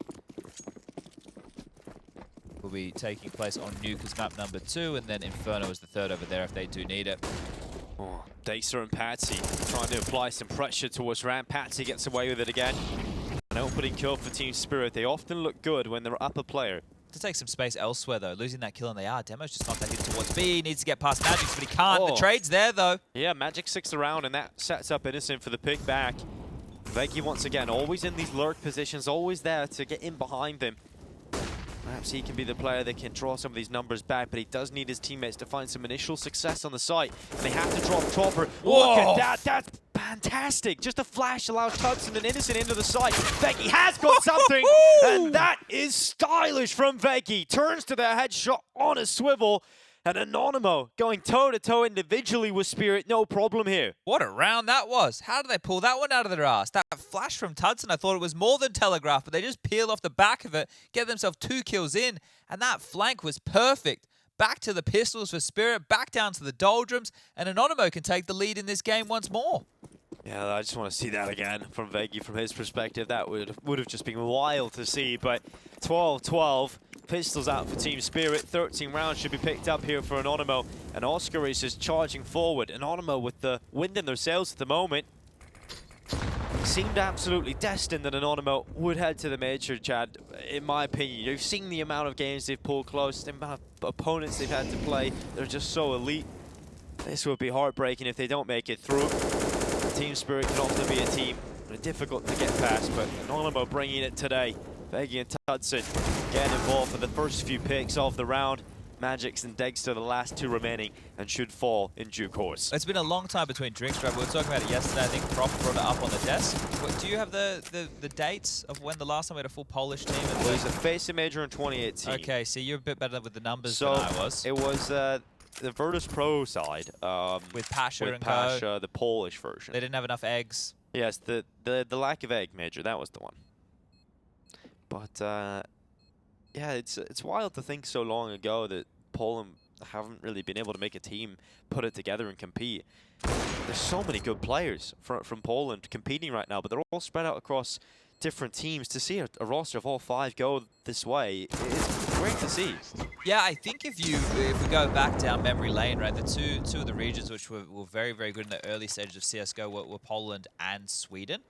Speaker 2: will be taking place on Nuke map number 2, and then Inferno is the third over there if they do need it.
Speaker 1: Oh, degster and Patsy trying to apply some pressure towards Ram. Patsy gets away with it again. An opening kill for Team Spirit. They often look good when they're up a player.
Speaker 2: To take some space elsewhere, though. Losing that kill, and they are. Demo's just contacted towards B. He needs to get past Magix, but he can't. The trade's there, though.
Speaker 1: Yeah, Magic 6 around, and that sets up Innocent for the pick back. Veggie, once again, always in these lurk positions, always there to get in behind them. Perhaps he can be the player that can draw some of these numbers back, but he does need his teammates to find some initial success on the site. And they have to drop Chopper. Look at that. That's fantastic. Just a flash allows Tudson and Innocent into the site. Veggie has got something, and that is stylish from Veggie. Turns to the headshot on a swivel, and Anonymo going toe-to-toe individually with Spirit. No problem here.
Speaker 2: What a round that was. How did they pull that one out of their ass? That flash from Tudson, I thought it was more than telegraphed, but they just peeled off the back of it, get themselves 2 kills in, and that flank was perfect. Back to the pistols for Spirit, back down to the doldrums, and Anonymo can take the lead in this game once more.
Speaker 1: Yeah, I just want to see that again from Veggie from his perspective. That would have just been wild to see, but 12-12. Pistols out for Team Spirit. 13 rounds should be picked up here for Anonymo. And Oscar is just charging forward. Anonymo with the wind in their sails at the moment. Seemed absolutely destined that Anonymo would head to the major, Chad. In my opinion, you've seen the amount of games they've pulled close, the amount of opponents they've had to play. They're just so elite. This would be heartbreaking if they don't make it through. Team Spirit can often be a team difficult to get past, but Anonymo bringing it today. Veggie and Tudson getting involved for the first few picks of the round. Magix and degster the last 2 remaining and should fall in due course.
Speaker 2: It's been a long time between drinks, right? We were talking about it yesterday. I think Prof brought it up on the desk. Do you have the dates of when the last time we had a full Polish team?
Speaker 1: It was a facing major in 2018.
Speaker 2: Okay, so you're a bit better with the numbers
Speaker 1: so
Speaker 2: than I was.
Speaker 1: It was the Virtus Pro side.
Speaker 2: With Pasha and
Speaker 1: Pasha, the Polish version.
Speaker 2: They didn't have enough eggs.
Speaker 1: Yes, the lack of egg major, that was the one. But yeah, it's wild to think so long ago that Poland haven't really been able to make a team, put it together and compete. There's so many good players from Poland competing right now, but they're all spread out across different teams. To see a roster of all 5 go this way, it's great to see.
Speaker 2: Yeah, I think if we go back down memory lane, right, the two of the regions which were very, very good in the early stages of CSGO were Poland and Sweden.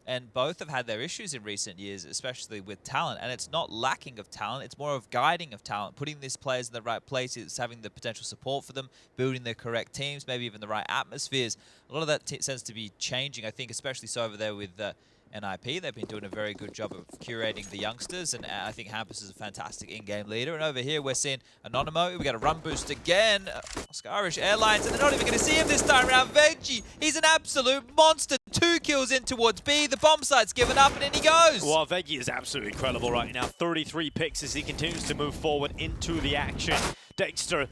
Speaker 2: And both have had their issues in recent years, especially with talent. And it's not lacking of talent, it's more of guiding of talent, putting these players in the right places, having the potential support for them, building the correct teams, maybe even the right atmospheres. A lot of that tends to be changing, I think, especially so over there with NIP. They've been doing a very good job of curating the youngsters, and I think Hampus is a fantastic in-game leader. And over here, we're seeing Anonymo. We got a run boost again. Scarish Airlines, and they're not even going to see him this time around. Veggie, he's an absolute monster. 2 kills in towards B. The bomb site's given up, and in he goes.
Speaker 1: Well, Veggie is absolutely incredible right now. 33 picks as he continues to move forward into the action. degster,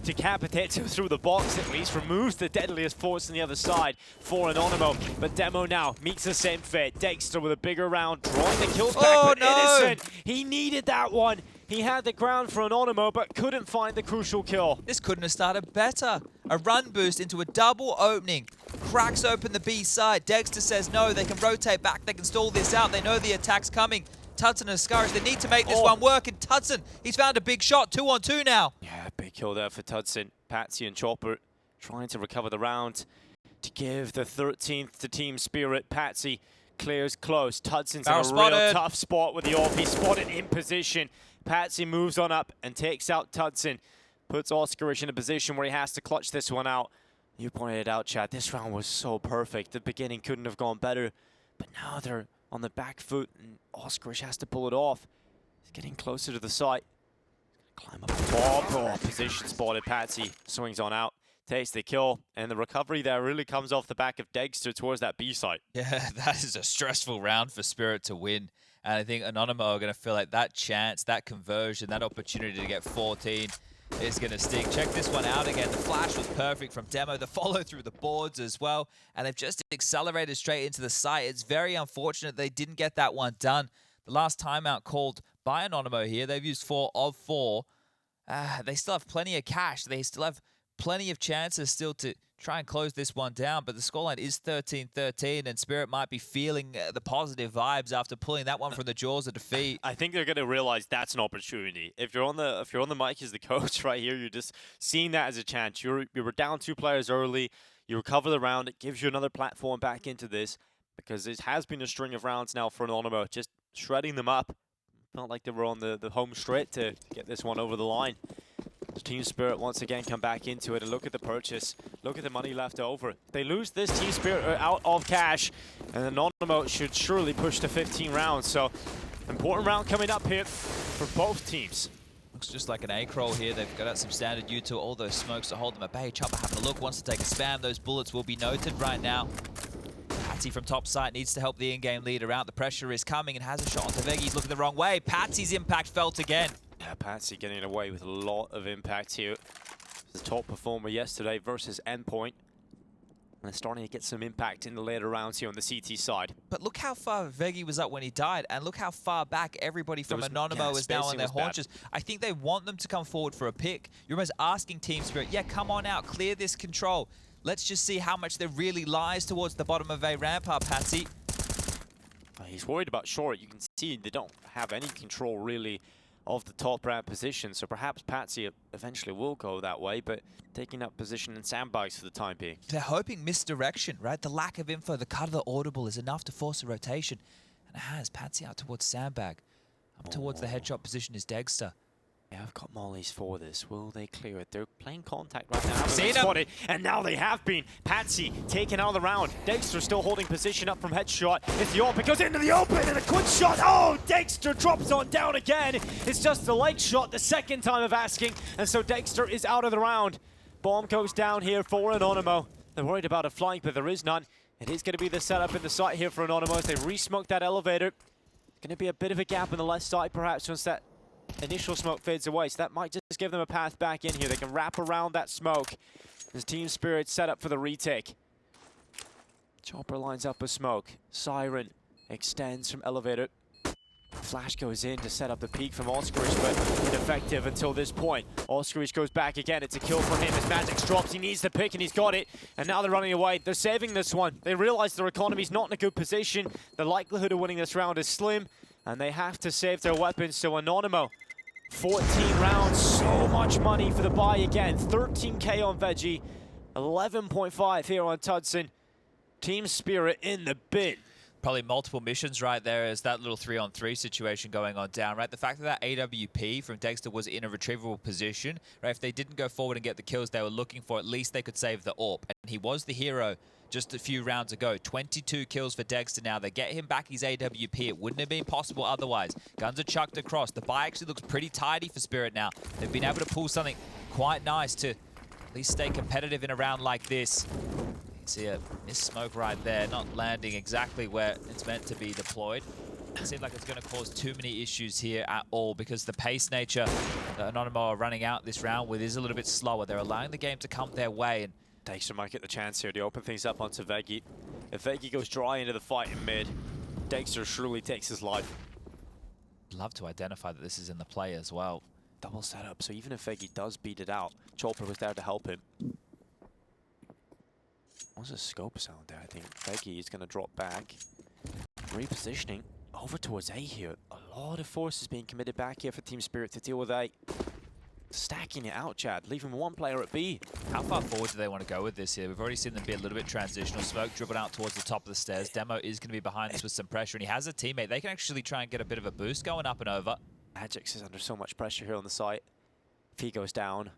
Speaker 1: decapitates him through the box at least, removes the deadliest force on the other side for Anonymo. But Demo now meets the same fate. degster with a bigger round, drawing the kills back, but Innocent, he needed that one. He had the ground for Anonymo, but couldn't find the crucial kill.
Speaker 2: This couldn't have started better. A run boost into a double opening. Cracks open the B side. degster says no, they can rotate back, they can stall this out. They know the attack's coming. Tudson and Scarish, they need to make this one work, and Tudson, he's found a big shot, 2-on-2 now.
Speaker 1: Yeah, big kill there for Tudson. Patsy and Chopper trying to recover the round to give the 13th to Team Spirit. Patsy clears close. Tudson's in a real tough spot with the AWP. He's spotted in position. Patsy moves on up and takes out Tudson. Puts Oscarish in a position where he has to clutch this one out. You pointed it out, Chad. This round was so perfect. The beginning couldn't have gone better. But now they're on the back foot, and Oscarish has to pull it off. He's getting closer to the site. Climb up the wall. Position spotted. Patsy swings on out, takes the kill, and the recovery there really comes off the back of degster towards that B site.
Speaker 2: Yeah, that is a stressful round for Spirit to win. And I think Anonymo are going to feel like that chance, that conversion, that opportunity to get 14 is going to sting. Check this one out again. The flash was perfect from Demo. The follow through the boards as well. And they've just accelerated straight into the site. It's very unfortunate they didn't get that one done. The last timeout called by Anonymo here. They've used 4 of 4. They still have plenty of cash. They still have plenty of chances still to try and close this one down, but the scoreline is 13-13, and Spirit might be feeling the positive vibes after pulling that one from the jaws of defeat.
Speaker 1: I think they're going to realize that's an opportunity. If you're on the mic as the coach right here, you're just seeing that as a chance. You were down 2 players early. You recover the round. It gives you another platform back into this, because it has been a string of rounds now for Anonymo, just shredding them up. Felt like they were on the home straight to get this one over the line. Team Spirit once again come back into it, and look at the purchase. Look at the money left over. They lose this, Team Spirit are out of cash, and Anonymo should surely push to 15 rounds. So, important round coming up here for both teams.
Speaker 2: Looks just like an A-Crawl here. They've got out some standard U2, all those smokes to hold them at bay. Chopper having a look, wants to take a spam. Those bullets will be noted right now. Patsy from top side needs to help the in-game leader out. The pressure is coming and has a shot onto Veggie. He's looking the wrong way. Patsy's impact felt again.
Speaker 1: Yeah, Patsy getting away with a lot of impact here. The top performer yesterday versus Endpoint. And they're starting to get some impact in the later rounds here on the CT side.
Speaker 2: But look how far Veggie was up when he died, and look how far back everybody from Anonymo is now on their haunches. I think they want them to come forward for a pick. You're almost asking Team Spirit, yeah, come on out, clear this control. Let's just see how much there really lies towards the bottom of a rampart, Patsy.
Speaker 1: He's worried about short. You can see they don't have any control really of the top ramp position, so perhaps Patsy eventually will go that way, but taking up position in sandbags for the time being.
Speaker 2: They're hoping misdirection, right? The lack of info, the cut of the audible is enough to force a rotation, and it has. Patsy out towards sandbag. Up towards the headshot position is degster.
Speaker 1: Yeah, I've got mollies for this. Will they clear it? They're playing contact right now.
Speaker 2: Seen him.
Speaker 1: And now they have been. Patsy taken out of the round. degster still holding position up from headshot. It's the open, goes into the open, and a quick shot. Oh, degster drops on down again. It's just the leg shot, the second time of asking, and so degster is out of the round. Bomb goes down here for Anonymo. They're worried about a flank, but there is none. It is going to be the setup in the site here for Anonymo as they re-smoke that elevator. Going to be a bit of a gap on the left side, perhaps, once that initial smoke fades away, so that might just give them a path back in here. They can wrap around that smoke as Team Spirit set up for the retake. Chopper lines up a smoke. Siren extends from elevator. Flash goes in to set up the peak from Oscarich, but ineffective until this point. Oscarich goes back again. It's a kill for him as Magix drops. He needs the pick, and he's got it. And now they're running away. They're saving this one. They realize their economy's not in a good position. The likelihood of winning this round is slim, and they have to save their weapons. So Anonymo, 14 rounds, so much money for the buy again. 13K on Veggie, 11.5 here on Tudson. Team Spirit in the bin.
Speaker 2: Probably multiple missions right there as that little 3-on-3 situation going on down, right? The fact that AWP from degster was in a retrievable position, right? If they didn't go forward and get the kills they were looking for, at least they could save the AWP. And he was the hero just a few rounds ago. 22 kills for degster now. They get him back his AWP. It wouldn't have been possible otherwise. Guns are chucked across. The buy actually looks pretty tidy for Spirit now. They've been able to pull something quite nice to at least stay competitive in a round like this. See a missed smoke right there, not landing exactly where it's meant to be deployed. It seems like it's going to cause too many issues here at all, because the pace nature that Anonymo are running out this round with is a little bit slower. They're allowing the game to come their way. And
Speaker 1: degster might get the chance here to open things up onto Veggie. If Veggie goes dry into the fight in mid, degster surely takes his life.
Speaker 2: I'd love to identify that this is in the play as well.
Speaker 1: Double setup, so even if Veggie does beat it out, Chopper was there to help him. What's a scope sound there? I think Veggie is going to drop back. Repositioning over towards A here. A lot of forces being committed back here for Team Spirit to deal with A. Stacking it out, Chad, leaving one player at B.
Speaker 2: How far forward do they want to go with this here? We've already seen them be a little bit transitional. Smoke dribbled out towards the top of the stairs. Demho is going to be behind this with some pressure, and he has a teammate. They can actually try and get a bit of a boost going up and over.
Speaker 1: Magix is under so much pressure here on the site. If he goes down,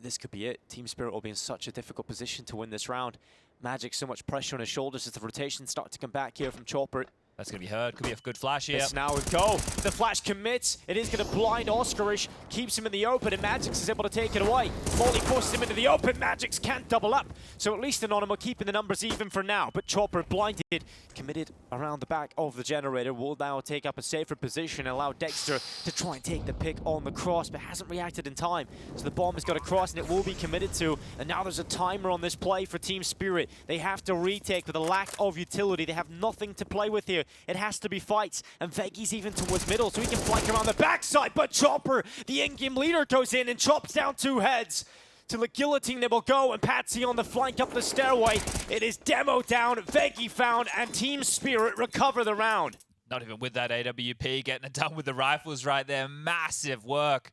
Speaker 1: this could be it. Team Spirit will be in such a difficult position to win this round. Magix, so much pressure on his shoulders as the rotations start to come back here from Chopper.
Speaker 2: That's going to be heard. Could be a good flash here.
Speaker 1: It's now a go. The flash commits. It is going to blind Oscarich. Keeps him in the open, and Magix is able to take it away. Molly forces him into the open. Magix can't double up. So at least Anonymo keeping the numbers even for now. But Chopper blinded, committed around the back of the generator. Will now take up a safer position and allow degster to try and take the pick on the cross, but hasn't reacted in time. So the bomb has got a cross, and it will be committed to. And now there's a timer on this play for Team Spirit. They have to retake with a lack of utility. They have nothing to play with here. It has to be fights, and Veggie's even towards middle, so he can flank around the backside, but Chopper, the in-game leader, goes in and chops down 2 heads. To the guillotine they will go, and Patsy on the flank up the stairway. It is Demo down, Veggie found, and Team Spirit recover the round.
Speaker 2: Not even with that AWP, getting it done with the rifles right there. Massive work.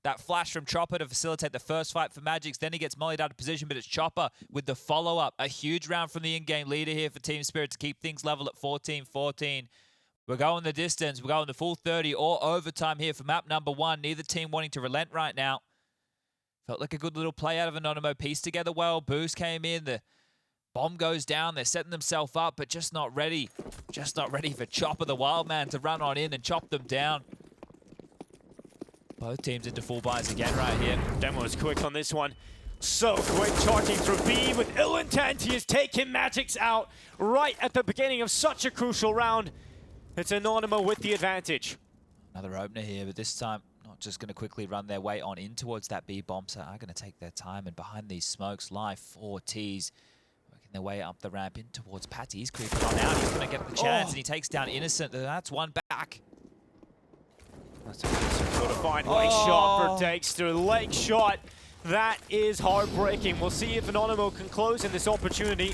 Speaker 2: That flash from Chopper to facilitate the first fight for Magics. Then he gets mollied out of position, but it's Chopper with the follow-up. A huge round from the in-game leader here for Team Spirit to keep things level at 14-14. We're going the distance. We're going the full 30 or overtime here for map number 1. Neither team wanting to relent right now. Felt like a good little play out of Anonymo. Pieced together well. Boost came in. The bomb goes down. They're setting themselves up, but just not ready. Just not ready for Chopper, the wild man, to run on in and chop them down. Both teams into full buys again right here.
Speaker 1: Demo is quick on this one. So quick, charging through B with ill intent. He has taken Magics out right at the beginning of such a crucial round. It's Anonymo with the advantage.
Speaker 2: Another opener here, but this time not just going to quickly run their way on in towards that B bomb, so are going to take their time. And behind these smokes, Life, 4 Ts, working their way up the ramp in towards Patty. He's creeping on out. He's going to get the chance, and he takes down Innocent. That's one back.
Speaker 1: That's a fine leg shot for degster. Leg shot. That is heartbreaking. We'll see if Anonymo can close in this opportunity.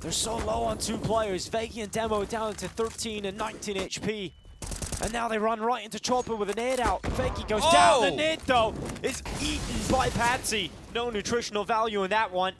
Speaker 1: They're so low on 2 players. Veggie and Demo down to 13 and 19 HP. And now they run right into Chopper with a nade out. Veggie goes down. The nade, though, is eaten by Patsy. No nutritional value in that one.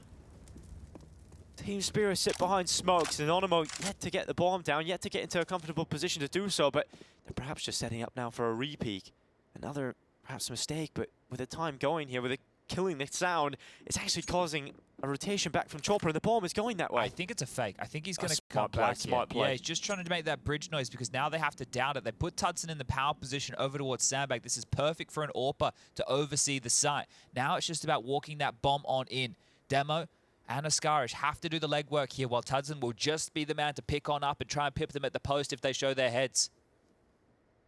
Speaker 1: Team Spirit sit behind smokes. And Anonymo yet to get the bomb down, yet to get into a comfortable position to do so. But they're perhaps just setting up now for a re-peek. Another perhaps mistake, but with the time going here, with it killing the sound, it's actually causing a rotation back from Chopper, and the bomb is going that way.
Speaker 2: I think it's a fake. I think he's going to come back. Smart play. Yeah, he's just trying to make that bridge noise because now they have to doubt it. They put Tudson in the power position over towards Sandbag. This is perfect for an AWPer to oversee the site. Now it's just about walking that bomb on in. Demo and Askarish have to do the legwork here, while Tudson will just be the man to pick on up and try and pip them at the post if they show their heads.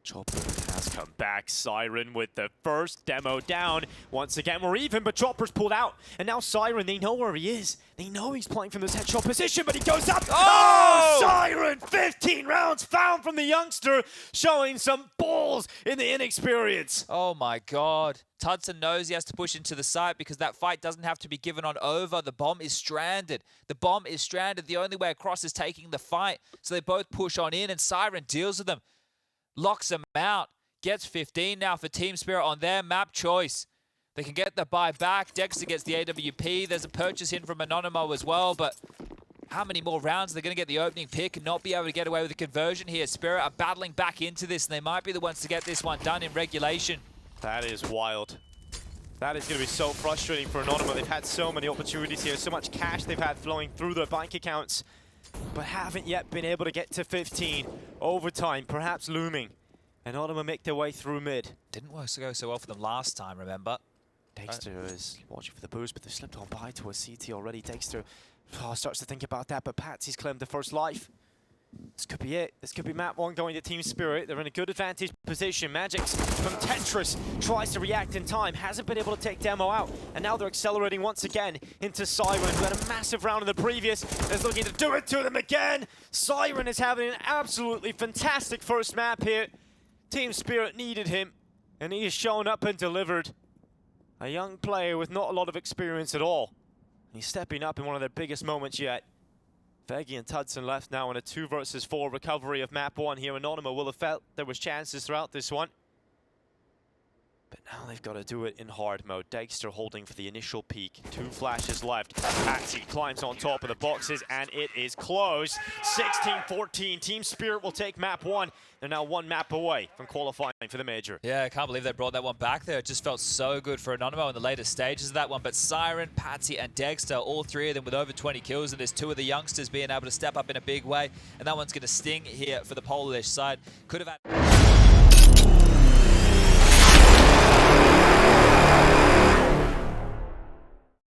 Speaker 1: Chopper has come back. Siren with the first Demo down. Once again, we're even, but Chopper's pulled out. And now Siren, they know where he is. They know he's playing from this headshot position, but he goes up. Oh! Siren! 15 rounds found from the youngster, showing some balls in the inexperience.
Speaker 2: Oh my God. Tudson knows he has to push into the site because that fight doesn't have to be given on over. The bomb is stranded. The bomb is stranded. The only way across is taking the fight. So they both push on in, and Siren deals with them. Locks them out, gets 15 now for Team Spirit on their map choice. They can get the buy back. Degster gets the AWP. There's a purchase in from Anonymo as well, but how many more rounds are they going to get the opening pick and not be able to get away with the conversion here? Spirit are battling back into this, and they might be the ones to get this one done in regulation.
Speaker 1: That is wild. That is going to be so frustrating for Anonymo. They've had so many opportunities here, so much cash they've had flowing through their bank accounts, but haven't yet been able to get to 15. Overtime, perhaps looming. And Anonymo make their way through mid.
Speaker 2: Didn't go so well for them last time, remember?
Speaker 1: Degster is watching for the boost, but they've slipped on by to a CT already. Degster starts to think about that, but Patsy's claimed the first life. This could be it. This could be map 1 going to Team Spirit. They're in a good advantage position. Magics from Tetris tries to react in time. Hasn't been able to take Demo out. And now they're accelerating once again into Siren, who had a massive round in the previous. Is looking to do it to them again. Siren is having an absolutely fantastic first map here. Team Spirit needed him, and he has shown up and delivered. A young player with not a lot of experience at all. He's stepping up in one of their biggest moments yet. Veggie and Tudson left now in a 2 versus 4 recovery of map 1 here. Anonymo will have felt there was chances throughout this one. But now they've got to do it in hard mode. Degster holding for the initial peak. 2 flashes left. Patsy climbs on top of the boxes, and it is close. 16-14. Team Spirit will take map 1. They're now 1 map away from qualifying for the major.
Speaker 2: Yeah, I can't believe they brought that one back there. It just felt so good for Anonymo in the later stages of that one. But Siren, Patsy, and Degster, all 3 of them with over 20 kills, and there's 2 of the youngsters being able to step up in a big way. And that one's going to sting here for the Polish side. Could have had...